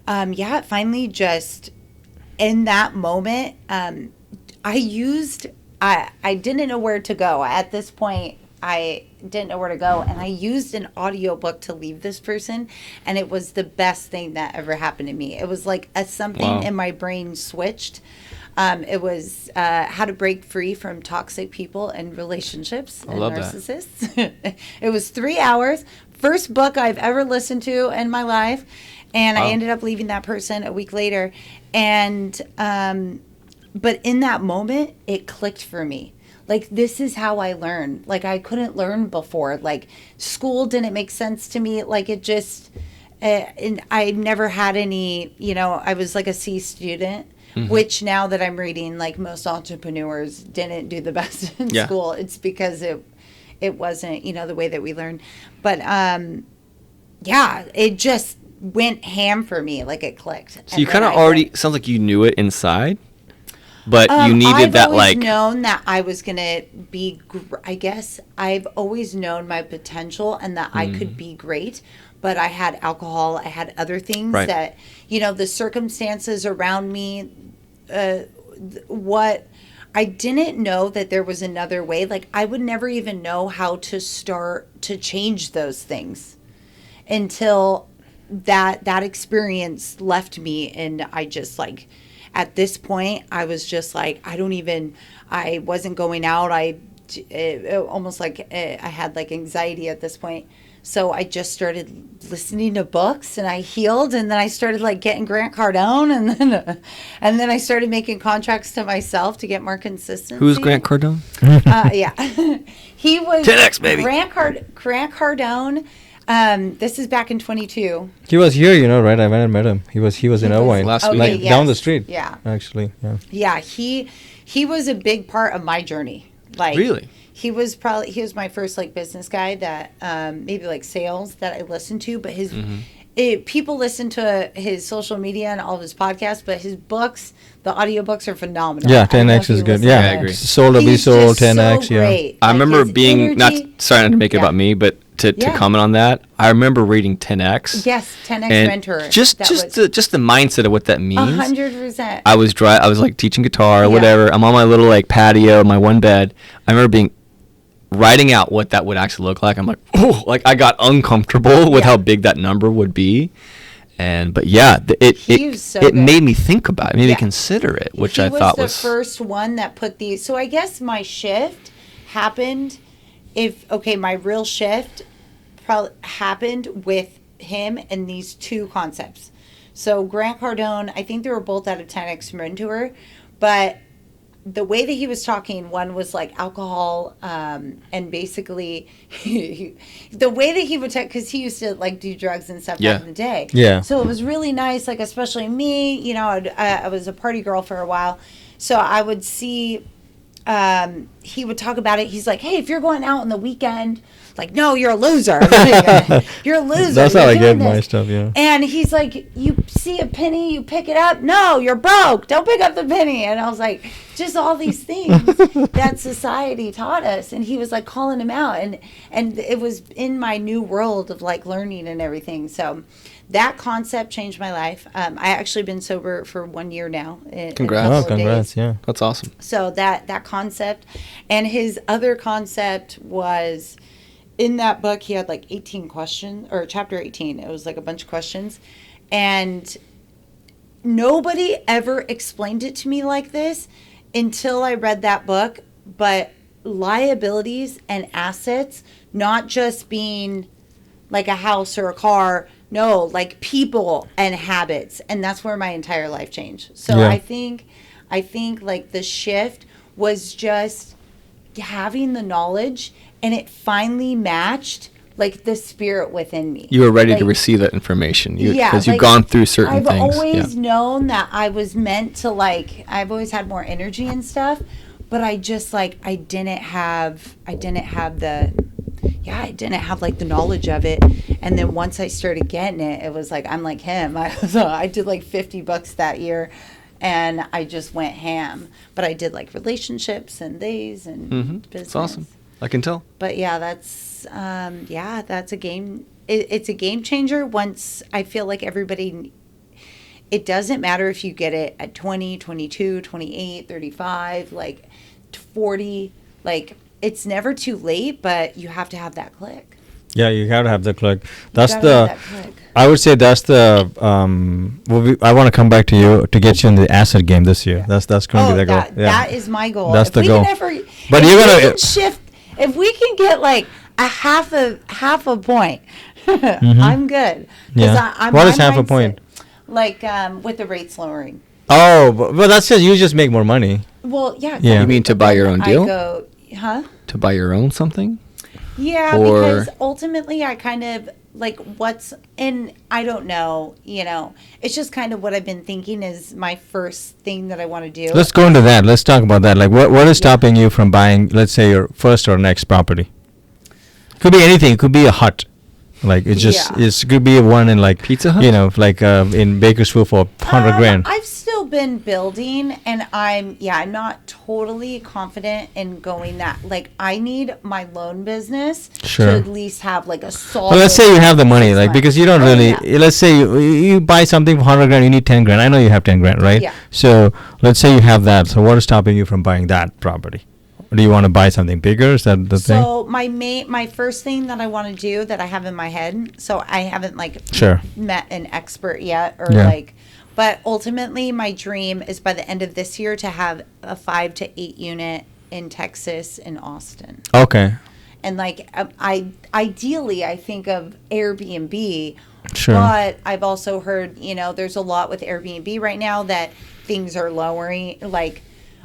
it finally just, in that moment, I didn't know where to go. At this point, I didn't know where to go. And I used an audiobook to leave this person. And it was the best thing that ever happened to me. It was like something in my brain switched. It was how to break free from toxic people and relationships and love that. narcissists. It was 3 hours. First book I've ever listened to in my life. And I ended up leaving that person a week later. And, but in that moment, it clicked for me. Like, this is how I learn. Like, I couldn't learn before. Like, school didn't make sense to me. Like, it just, and I never had any, I was like a C student. Which now that I'm reading, like most entrepreneurs didn't do the best in school. It's because it wasn't, the way that we learned. But it just went ham for me. Like, it clicked. So you kind of already sounds like you knew it inside. but you needed that I've always like. known that I was gonna be. I guess I've always known my potential and that I could be great. But I had alcohol. I had other things Right. that the circumstances around me. What I didn't know that there was another way. Like I would never even know how to start to change those things until that experience left me, and I just like. At this point, I was just like, I wasn't going out. Almost like I had like anxiety at this point. So I just started listening to books and I healed. And then I started like getting Grant Cardone. And then I started making contracts to myself to get more consistency. Who's Grant Cardone? Yeah. He was 10X, baby. Grant Cardone. This is back in 22. He was here, right? I went and met him. He was in Irvine, last week. like down the street. Yeah. Actually, yeah. Yeah, he was a big part of my journey. Like Really? He was my first like business guy that maybe like sales that I listened to, but people listen to his social media and all of his podcasts, but his books, the audiobooks are phenomenal. Yeah, I don't know 10X if you is good. listen Yeah, to I him. agree. Sold to be He's sold, just 10X. so Yeah. great. I Like, remember his being not energy- sorry to make it Yeah. about me, but to Yeah. comment on that, I remember reading 10X. Yes, 10X and mentor. Just the mindset of what that means. 100%. I was like teaching guitar or Yeah. whatever. I'm on my little like patio, my one bed. I remember writing out what that would actually look like. I'm like, oh, like I got uncomfortable with Yeah. how big that number would be. But yeah, He was so it good. made me think about it, maybe Yeah. consider it, which he I thought was was the first one that put these. So I guess my shift happened. My real shift probably happened with him and these two concepts. So Grant Cardone, I think they were both out of 10X Mentor, but the way that he was talking, one was like alcohol, and basically the way that he would talk, because he used to like do drugs and stuff Yeah. back in the day. Yeah. So it was really nice, like especially me, I was a party girl for a while. So I would see, he would talk about it. He's like, hey, if you're going out on the weekend, like, no, you're a loser. You're a loser. That's how You're I get doing my this. stuff. Yeah. And he's like, you see a penny, you pick it up. No, you're broke. Don't pick up the penny. And I was like, just all these things that society taught us. And he was like calling him out. And it was in my new world of like learning and everything. So that concept changed my life. I actually been sober for 1 year now. Congrats. Oh, congrats. Yeah. that's awesome. So that concept, and his other concept was, in that book he had like 18 questions, or chapter 18, it was like a bunch of questions, and nobody ever explained it to me like this until I read that book. But liabilities and assets, not just being like a house or a car, no, like people and habits. And that's where my entire life changed. So Yeah. I think like the shift was just having the knowledge, and it finally matched like the spirit within me. You were ready to Like, receive that information, because like, you've gone through certain I've things. always known that I was meant to, like, I've always had more energy and stuff, but I just like I didn't have like the knowledge of it. And then once I started getting it, it was like I'm like him. I did like $50 that year, and I just went ham. But I did like relationships and days and business. It's awesome. I can tell. But yeah, that's a game. It's a game changer. Once I feel like everybody, it doesn't matter if you get it at 20, 22, 28, 35, like 40, like it's never too late, but you have to have that click. Yeah, you gotta have the click. That's gotta have that click. I would say that's the. I want to come back to you to get you in the asset game this year. That's going to be the goal. That is my goal. That's if the we goal. Can ever, But if you're we gonna can shift. If we can get like a half a point, I'm good. 'Cause Yeah. I'm What my is half a mindset- point? Like with the rates lowering. Oh, but that's just you just make more money. Well, yeah. Yeah. You mean to but buy then your own I deal? go, huh? To buy your own something? Yeah, Or- because ultimately I kind of like I don't know, it's just kind of what I've been thinking is my first thing that I want to do. Let's go into that. Let's talk about that. Like, what is stopping you from buying, let's say, your first or next property? Could be anything. It could be a hut. Like it just Yeah. it could be one in like Pizza Hut? you know, like in Bakersfield for 100 grand. I've still been building, and I'm not totally confident in going that. Like, I need my loan business Sure. to at least have like a solid. Well, let's say you have the money, 6 like months. because you don't Oh, really. yeah. Let's say you buy something for 100 grand, you need 10 grand. I know you have 10 grand, right? Yeah. So let's say you have that. So what is stopping you from buying that property? Do you want to buy something bigger? Is that the thing? So my first thing that I want to do that I have in my head. So I haven't like Sure. met an expert yet, or Yeah. like. But ultimately, my dream is by the end of this year to have a 5 to 8 unit in Texas, in Austin. Okay. And like ideally, I think of Airbnb. Sure. But I've also heard, there's a lot with Airbnb right now that things are lowering. Like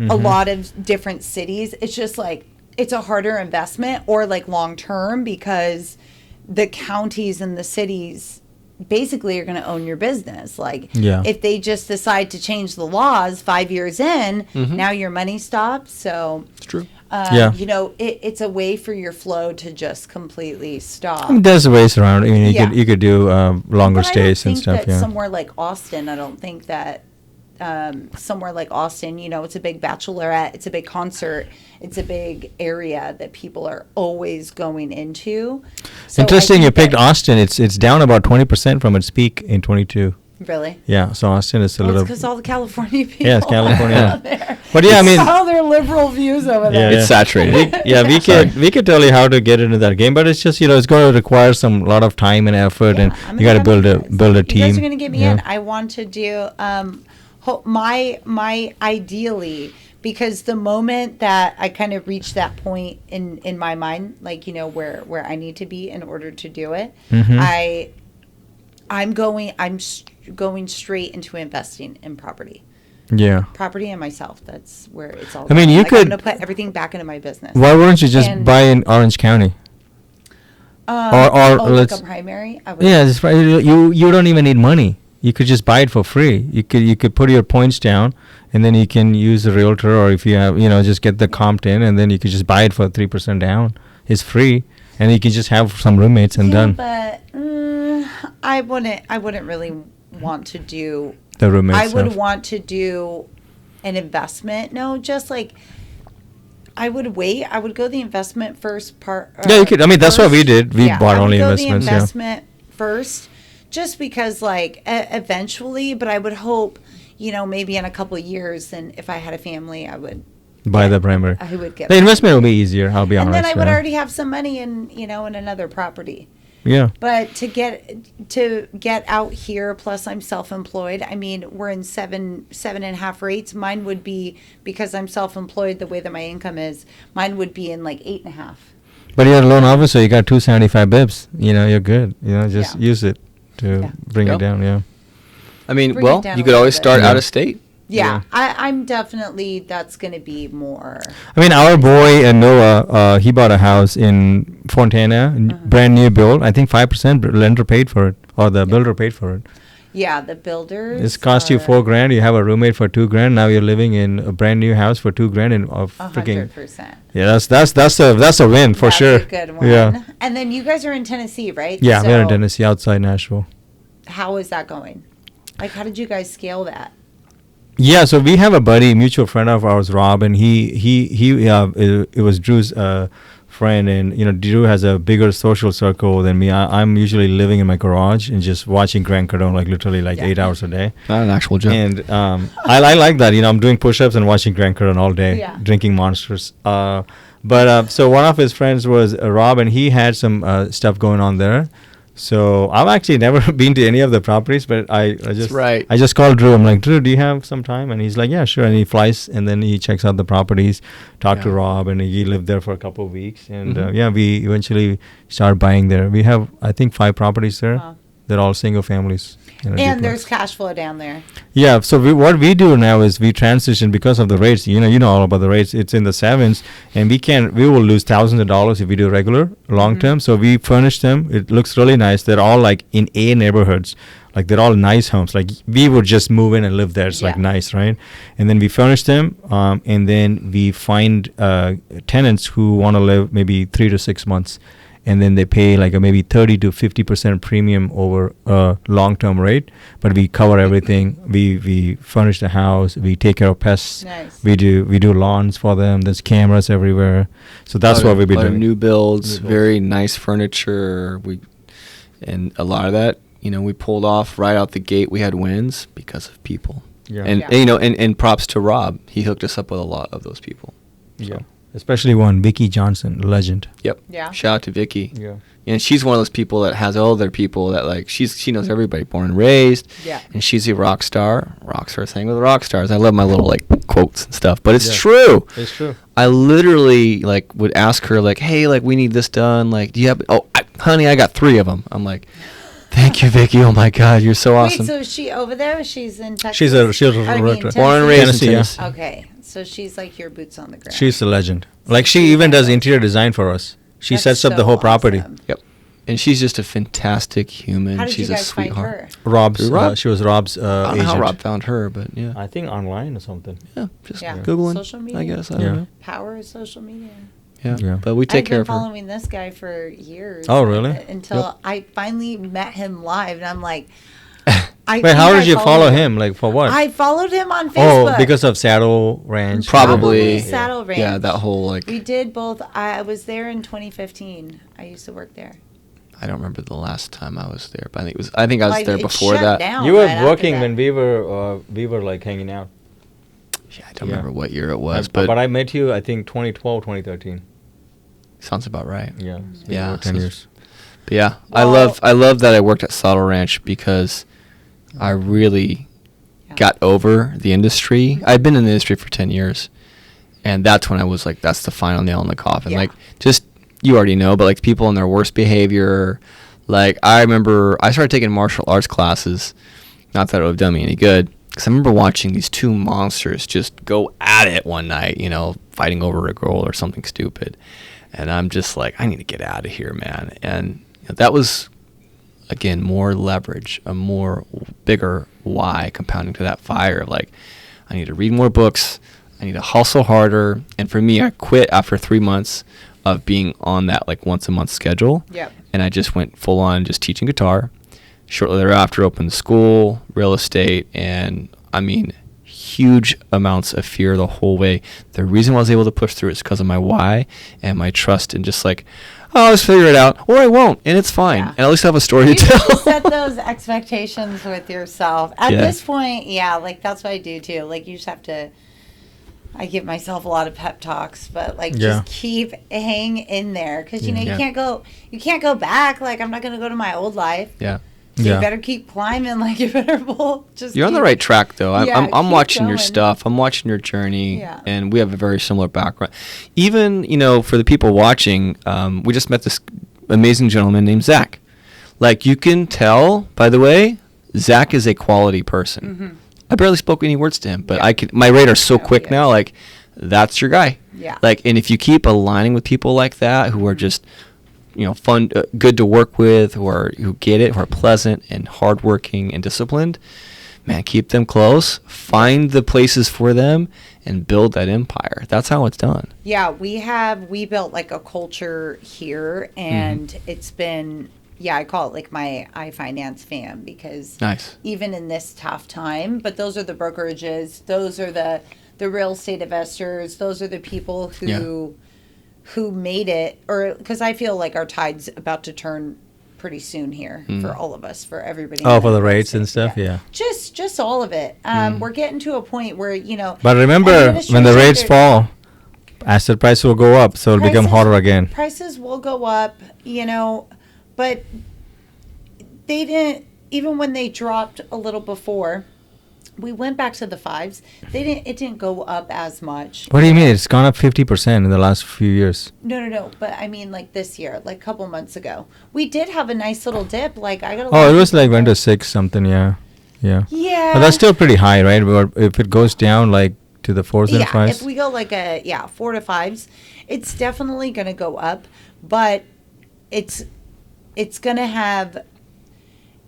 a lot of different cities, it's just like it's a harder investment or like long term, because the counties and the cities basically are going to own your business. Like Yeah. if they just decide to change the laws 5 years in, now your money stops. So It's true. Yeah. it's a way for your flow to just completely stop. I mean, there's ways around. I mean, Yeah. you could do longer But stays I and don't think stuff. that Yeah. somewhere like Austin, I don't think that somewhere like Austin, it's a big bachelorette, it's a big concert, it's a big area that people are always going into. So I Interesting. You think picked that- Austin. It's down about 20% from its peak in 22. Really? Yeah. So Austin is a Well, it's little. because all the California people. Yes, California. are out there. But yeah, I mean. all their liberal views over Yeah, there. It's saturated. Yeah, we Sorry. could tell you how to get into that game, but it's just it's going to require some lot of time and effort, Yeah, and I'm you got to gonna build have you guys. a You team. guys are gonna get me Yeah. in. I want to do my ideally, because the moment that I kind of reach that point in my mind, like where I need to be in order to do it, Mhm. I'm going straight into investing in property and myself. That's where it's all. I mean, going. you I'm could- gonna put everything back into my business. Why wouldn't you just And- buy in Orange County? or like let's- a primary. I would, Yeah, just you don't even need money. You could just buy it for free. You could put your points down, and then you can use a realtor, or if you have just get the comped in, and then you could just buy it for 3% down. It's free, and you can just have some roommates and done. But I wouldn't really want to do. The roommates. I would stuff. want to do an investment. No, just like I would wait. I would go the investment first part. Yeah, you could. I mean, that's what we first. did. We bought I would only go investments. The Yeah. investment first, just because like eventually. But I would hope, maybe in a couple of years, and if I had a family, I would Buy the primary. I would get The investment will be easier. I'll be and honest. then I would yeah. already have some money in in another property. Yeah. But to get out here, plus I'm self-employed. I mean, we're in 7.5 rates. Mine would be, because I'm self-employed, the way that my income is, mine would be in like 8.5. But you're a loan officer. You got 275 bips. You're good. Just Yeah. use it to Yeah. bring Go. it down. Yeah. I mean, Bring it well, down you a could little always bit. start Yeah. out of state. Yeah, I'm definitely, that's going to be more. I mean, our boy Noah, he bought a house in Fontana, brand new build. I think 5% lender paid for it, or the builder paid for it. Yeah, the builders. It's cost you $4,000. You have a roommate for $2,000. Now you're living in a brand new house for $2,000 and freaking. 100%. Yeah, that's a win for That's sure. a good one. Yeah. And then you guys are in Tennessee, right? Yeah, we're in So Tennessee, outside Nashville. How is that going? Like, how did you guys scale that? Yeah, so we have a buddy, mutual friend of ours, Rob, and it was Drew's friend, and Drew has a bigger social circle than me. I'm usually living in my garage and just watching Grant Cardone literally 8 hours a day. Not an actual job. And I like that. I'm doing push-ups and watching Grant Cardone all day, Yeah. drinking Monsters. So one of his friends was Rob, and he had some stuff going on there. So I've actually never been to any of the properties, but I just called Drew. I'm like, Drew, do you have some time? And he's like, yeah, sure. And he flies, and then he checks out the properties, talk to Rob, and he lived there for a couple of weeks. And we eventually started buying there. We have, I think, 5 properties there. Wow. They're all single families. And duplex. there's cash flow down there. Yeah, so what we do now is we transition because of the rates. You know all about the rates. It's in the 7s, and we will lose thousands of dollars if we do regular long term. So we furnish them. It looks really nice. They're all like in A neighborhoods. Like they're all nice homes. Like we would just move in and live there. It's like nice, right? And then we furnish them, and then we find tenants who want to live maybe 3 to 6 months. and then they pay like a maybe 30 to 50% premium over a long-term rate, but we cover everything. We furnish the house, we take care of pests. Nice. We do lawns for them. There's cameras everywhere, so that's what we've been doing. New builds, very nice furniture. And a lot of that, we pulled off right out the gate. We had wins because of people. Yeah. And and props to Rob. He hooked us up with a lot of those people. Yeah. Especially one, Vicky Johnson, legend. Yep. Yeah. Shout out to Vicky. Yeah. And she's one of those people that has other people that like she knows everybody, born and raised. Yeah. And she's a rock star. Rock stars hang with rock stars. I love my little like quotes and stuff, but it's Yeah. true. It's true. I literally like would ask her like, hey, like we need this done. Like, do you have? Oh, honey, I got 3 of them. I'm like, thank you, Vicky. Oh my God, you're so awesome. Wait, so is she over there? She's in Texas? She's a I mean, director. Born and Tennessee? raised in Tennessee, yeah. Tennessee. Okay, so she's like your boots on the ground. She's a legend. Like she even does interior design for us. She That's sets up the so whole property. awesome. Yep. And she's just a fantastic human. How did She's you a guys find sweetheart. her? Rob's. Through Rob? She was Rob's I don't know agent. how Rob found her, but yeah. I think online or something. Yeah, just Yeah. Googling, Social media. I guess. I Yeah. don't know. Power of social media. Yeah. Yeah. But we take I've care been of her. following this guy for years. Oh, really? Until Yep. I finally met him live, and I'm like, Wait, how did you follow him? Like for what? I followed him on Facebook. Oh, because of Saddle Ranch. Probably. Saddle Ranch. Yeah, that whole like. We did both. I was there in 2015. I used to work there. I don't remember the last time I was there, but I think I was Like, there it before shut that. down You were right after working that. when we were like hanging out. Yeah, I don't Yeah. remember what year it was, but I met you I think 2012, 2013. sounds about right. Yeah. It's been Yeah, about 10 so- years. But yeah, Well- I love that I worked at Saddle Ranch because I really Yeah. got over the industry. I've been in the industry for 10 years, and that's when I was like, that's the final nail in the coffin. Yeah. Like, just you already know, but like people in their worst behavior. Like I remember I started taking martial arts classes. Not that it would have done me any good, because I remember watching these 2 monsters just go at it one night, fighting over a girl or something stupid. And I'm just like, I need to get out of here, man. And that was, again, more leverage, a more bigger why compounding to that fire of like, I need to read more books. I need to hustle harder. And for me, I quit after 3 months of being on that like once a month schedule. Yep. And I just went full on just teaching guitar. Shortly thereafter, opened the school, real estate, and I mean, huge amounts of fear the whole way. The reason why I was able to push through is because of my why and my trust and just like, oh, I'll just figure it out, or I won't, and it's fine. Yeah. And at least I have a story You to tell. need to set those expectations with yourself. At Yeah. this point, yeah, like that's what I do too. Like you just have to. I give myself a lot of pep talks, but like Yeah. just keep hang in there because you Yeah. you can't go back. Like I'm not gonna go to my old life. Yeah. So Yeah. you better keep climbing. Like you better just. You're on the keep- right track, though. Yeah, I'm keep watching your going. stuff. I'm watching your journey, Yeah. and we have a very similar background. Even for the people watching, we just met this amazing gentleman named Zach. Like you can tell, by the way, Zach is a quality person. Mm-hmm. I barely spoke any words to him, but Yeah. my radar's so Oh, quick yeah. now. Like that's your guy. Yeah. Like, and if you keep aligning with people like that who are just fun, good to work with, who get it, who are pleasant and hardworking and disciplined, man, keep them close. Find the places for them and build that empire. That's how it's done. Yeah, we built like a culture here, and it's been, I call it like my iFinance fam, because Nice. even in this tough time, but those are the brokerages, those are the real estate investors, those are the people who made it, or because I feel like our tide's about to turn pretty soon here for all of us, for everybody. Oh, in for the real rates estate. and stuff, yeah. Just all of it. We're getting to a point where But remember, when the administration, rates they're- fall, asset price will go up, so it'll become Prices- harder again. Prices will go up, but they didn't, even when they dropped a little before, we went back to the 5s. It didn't go up as much. What do you mean? It's gone up 50% in the last few years. No. But I mean, like this year, like a couple months ago, we did have a nice little dip. Like I got a lot Oh, of it was people like went to that- 6 something, yeah. Yeah. Yeah. But that's still pretty high, right? But if it goes down like to the 4s and Yeah, 5s. if we go like 4 to 5s, it's definitely going to go up, but it's going to have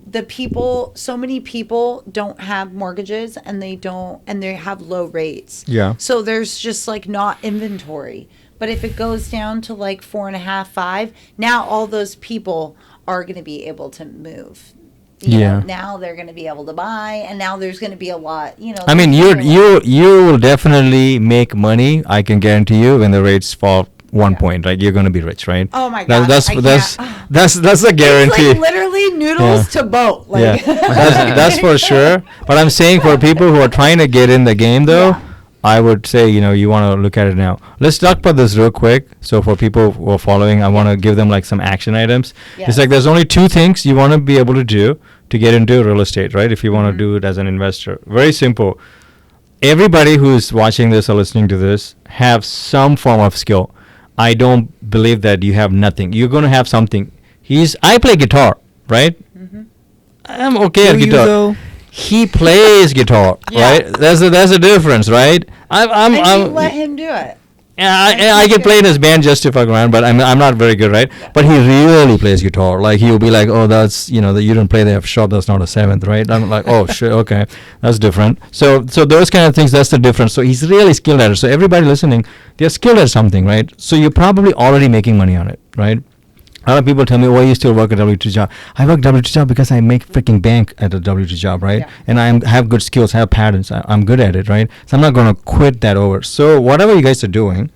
the people. So many people don't have mortgages, and they have low rates. Yeah. So there's just like not inventory. But if it goes down to like 4.5, 5, now all those people are going to be able to move. You know, now they're going to be able to buy, and now there's going to be a lot. You know, I mean, you will definitely make money. I can guarantee you when the rates fall 1 point, right? You're going to be rich, right? Oh my God, That's a guarantee. It's like literally noodles to boat. Like. That's for sure. But I'm saying for people who are trying to get in the game, though, I would say, you want to look at it now. Let's talk about this real quick. So for people who are following, I want to give them like some action items. Yes. It's like there's only 2 things you want to be able to do to get into real estate, right? If you want to do it as an investor. Very simple. Everybody who's watching this or listening to this have some form of skill. I don't believe that you have nothing. You're going to have something. I play guitar, right? I'm okay at guitar. Though? He plays guitar, right? There's a difference, right? I'm let him do it. I can play in his band just to fuck around, but I'm not very good, right? Yeah. But he really plays guitar. Like he'll be like, oh, that's you don't play the F sharp, that's not a 7th, right? I'm like, oh shit, okay, that's different. So those kind of things, that's the difference. So he's really skilled at it. So everybody listening, they're skilled at something, right? So you're probably already making money on it, right? A lot of people tell me, why you still work a W-2 job? I work W-2 job because I make freaking bank at a W-2 job, right? Yeah. And I have good skills, I have patterns, I'm good at it, right? So I'm not going to quit that over. So whatever you guys are doing,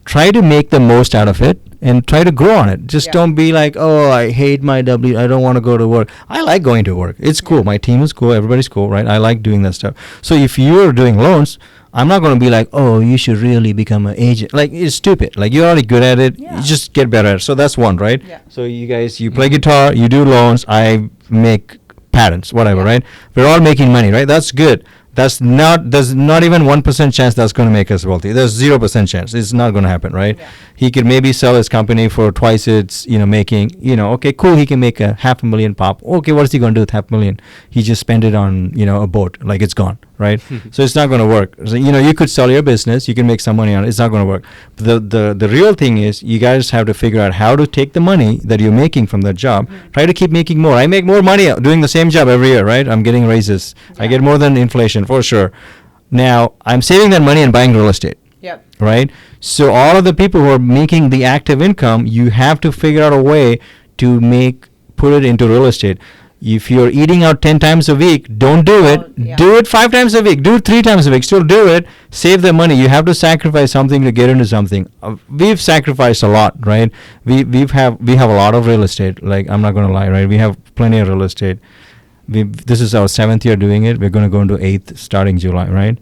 try to make the most out of it and try to grow on it. Just don't be like, oh, I hate my I don't want to go to work. I like going to work. It's cool. My team is cool. Everybody's cool, right? I like doing that stuff. So if you're doing loans, I'm not going to be like, oh, you should really become an agent. Like, it's stupid. Like, you're already good at it. You just get better at it. So that's one, right? Yeah. So you guys, you play guitar, you do loans, I make patents, whatever, right? We're all making money, right? That's good. There's not even 1% chance that's going to make us wealthy. There's 0% chance. It's not going to happen, right? Yeah. He could maybe sell his company for twice its, making, okay, cool. He can make $500,000 pop. Okay, what is he going to do with $500,000? He just spent it on, a boat. Like it's gone, right? So it's not going to work. So, you could sell your business. You can make some money on it. It's not going to work. The real thing is you guys have to figure out how to take the money that you're making from that job. Try to keep making more. I make more money doing the same job every year, right? I'm getting raises. Yeah. I get more than inflation. For sure. Now, I'm saving that money and buying real estate. Yep. Right? So all of the people who are making the active income, you have to figure out a way to put it into real estate. If you're eating out 10 times a week, don't do it. Yeah. Do it 5 times a week. Do it 3 times a week. Still do it. Save the money. You have to sacrifice something to get into something. We've sacrificed a lot, right? We have a lot of real estate. Like, I'm not going to lie, right? We have plenty of real estate. This is our 7th year doing it. We're going to go into 8th starting July, right?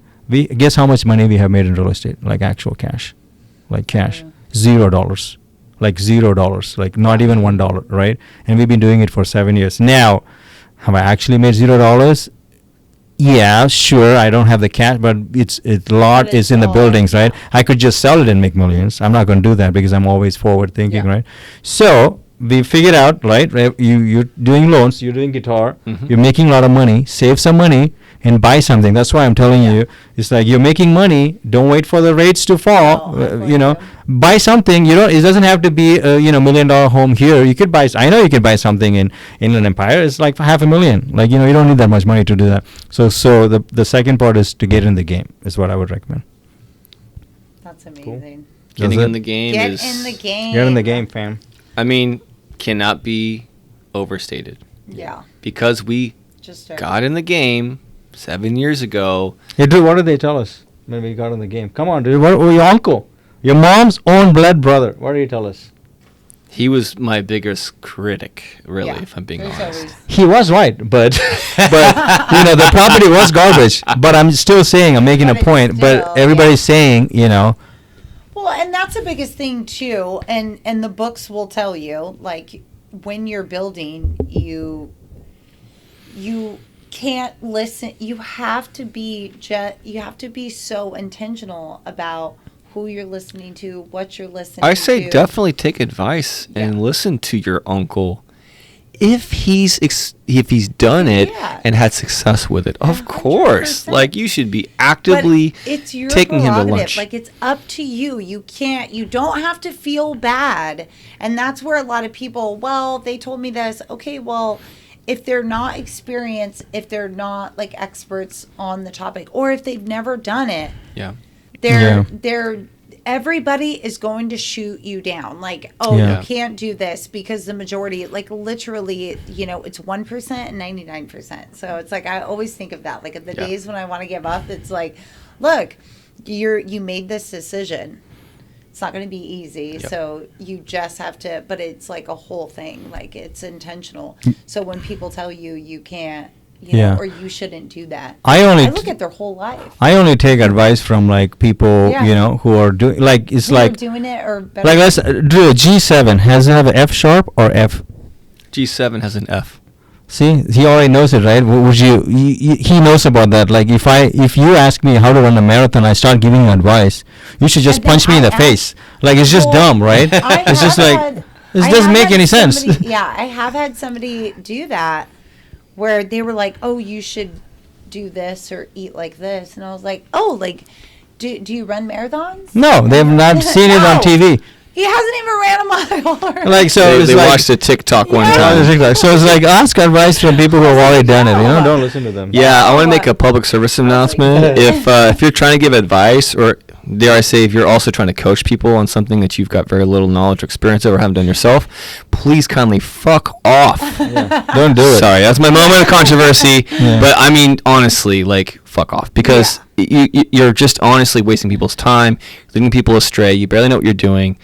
Guess how much money we have made in real estate, like actual cash, like cash, $0, like $0, like not even $1, right? And we've been doing it for 7 years. Now, have I actually made $0? Yeah, sure. I don't have the cash, but it's a lot is in the buildings, right? I could just sell it and make millions. I'm not going to do that because I'm always forward thinking, right? So we figured out, right? You're doing loans, you're doing guitar, you're making a lot of money. Save some money and buy something. That's why I'm telling you, it's like you're making money. Don't wait for the rates to fall. Buy something. It doesn't have to be a $1 million home here. You could buy. I know you could buy something in Inland Empire. It's like $500,000. Like you don't need that much money to do that. So the second part is to get in the game. Is what I would recommend. That's amazing. Cool. Getting in the game. Get in the game. Get in the game, fam. I mean, cannot be overstated. Yeah. Because we got in the game 7 years ago. Hey, dude, what did they tell us when we got in the game? Come on, dude. What, your uncle, your mom's own blood brother. What did he tell us? He was my biggest critic, really, if I'm being honest. He was right, but the property was garbage. But I'm still saying, I'm making a point. But everybody's saying, Well, and that's the biggest thing too, and the books will tell you, like when you're building, you can't listen. You have to be so intentional about who you're listening to, what you're listening to. I say definitely take advice and listen to your uncle. If he's done it and had success with it, of 100%. Course, like you should be actively taking him to lunch. Like it's up to you. You don't have to feel bad, and that's where a lot of people. Well, they told me this. Okay, well, if they're not experienced, if they're not like experts on the topic, or if they've never done it, they're everybody is going to shoot you down. Like, oh, Yeah. you can't do this because the majority, like literally, you know, it's 1% and 99%. So it's like, I always think of that. Like, at the Yeah. days when I want to give up, it's like, look, you made this decision. It's not going to be easy. Yep. So you just have to, but it's like a whole thing. Like, it's intentional. So when people tell you you can't, you Yeah. know, or you shouldn't do that, I only look at their whole life. I only take advice from like people, Yeah. you know, who are doing like it's Who are like doing it or better. like let's do a G7. Has it have an F sharp or F? G7 has an F. See, he already knows it, right? Would you? He knows about that. Like if you ask me how to run a marathon, I start giving you advice. You should just And then punch me in I the face. Like it's just Well, dumb, right? I It's just have like had- this I doesn't have make had any sense. somebody- yeah, I have had somebody do that where they were like, "Oh, you should do this or eat like this," and I was like, "Oh, like, do you run marathons?" No, they've not seen it on No. TV. He hasn't even ran a mile. Like so, They, it's they like, watched a TikTok one Yeah. time. So it's like ask advice from people who have already done it. You know, No. don't listen to them. Yeah, I want to No. make a public service announcement. If you're trying to give advice, or dare I say, if you're also trying to coach people on something that you've got very little knowledge or experience of or haven't done yourself, please kindly fuck off. Don't do it. Sorry, that's my moment of controversy. Yeah. But I mean, honestly, like, fuck off. Because you're just honestly wasting people's time, leading people astray. You barely know what you're doing.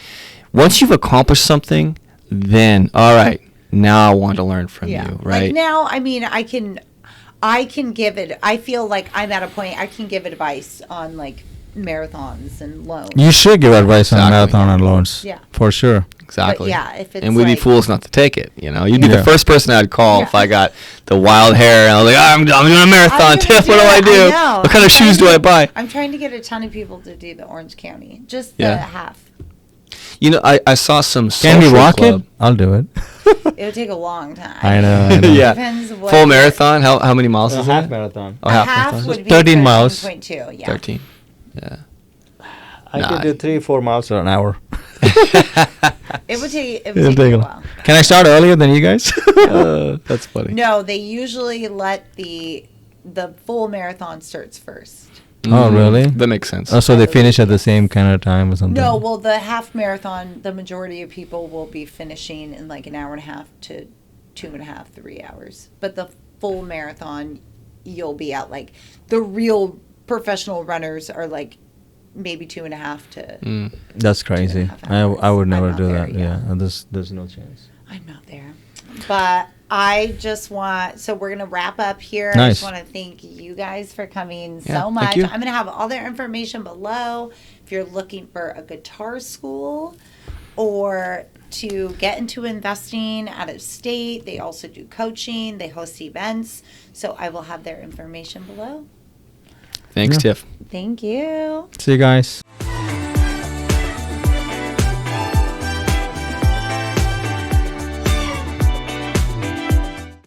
Once you've accomplished something, then, all right, now I want to learn from you, right? Like now, I mean, I can give it. I feel like I'm at a point I can give advice on like marathons and loans. You should give advice on Exactly. marathon and loans. Yeah. For sure. Exactly. But yeah, if it's and we'd be like- fools not to take it. You know, you'd be Yeah. the first person I'd call Yeah. if I got the wild hair and I was like, I'm doing a marathon. I'm gonna Tiff, what do I it. do? know. What kind I'm of shoes do trying I to- buy? I'm trying to get a ton of people to do the Orange County, just the Yeah. half. You know, I saw some Can we social walk club. it? I'll do it. It would take a long time. I know. Yeah. Depends what Full marathon. How many miles is that? marathon. Oh, A half half marathon. would be 13 miles. 13.2. Yeah. 13. Yeah. I Nah. could do 3-4 miles in an hour. It would take. It It'll would take take a a- while. Can I start earlier than you guys? That's funny. No, they usually let the full marathon starts first. Oh, really? That makes sense. Oh, so they finish at the same kind of time or something? No, well, the half marathon, the majority of people will be finishing in like an hour and a half to 2.5, 3 hours. But the full marathon, you'll be at like the real professional runners are like maybe 2.5 to. Mm. That's crazy. 2.5 I would hours. never I'm not do there that. yet. Yeah, there's no chance. I'm not there. But I just want, so we're going to wrap up here. I Nice. just want to thank you guys for coming Yeah, so thank much. you. I'm going to have all their information below if you're looking for a guitar school or to get into investing out of state. They also do coaching, they host events. So I will have their information below. Thanks, Yeah. Tiff. Thank you. See you guys.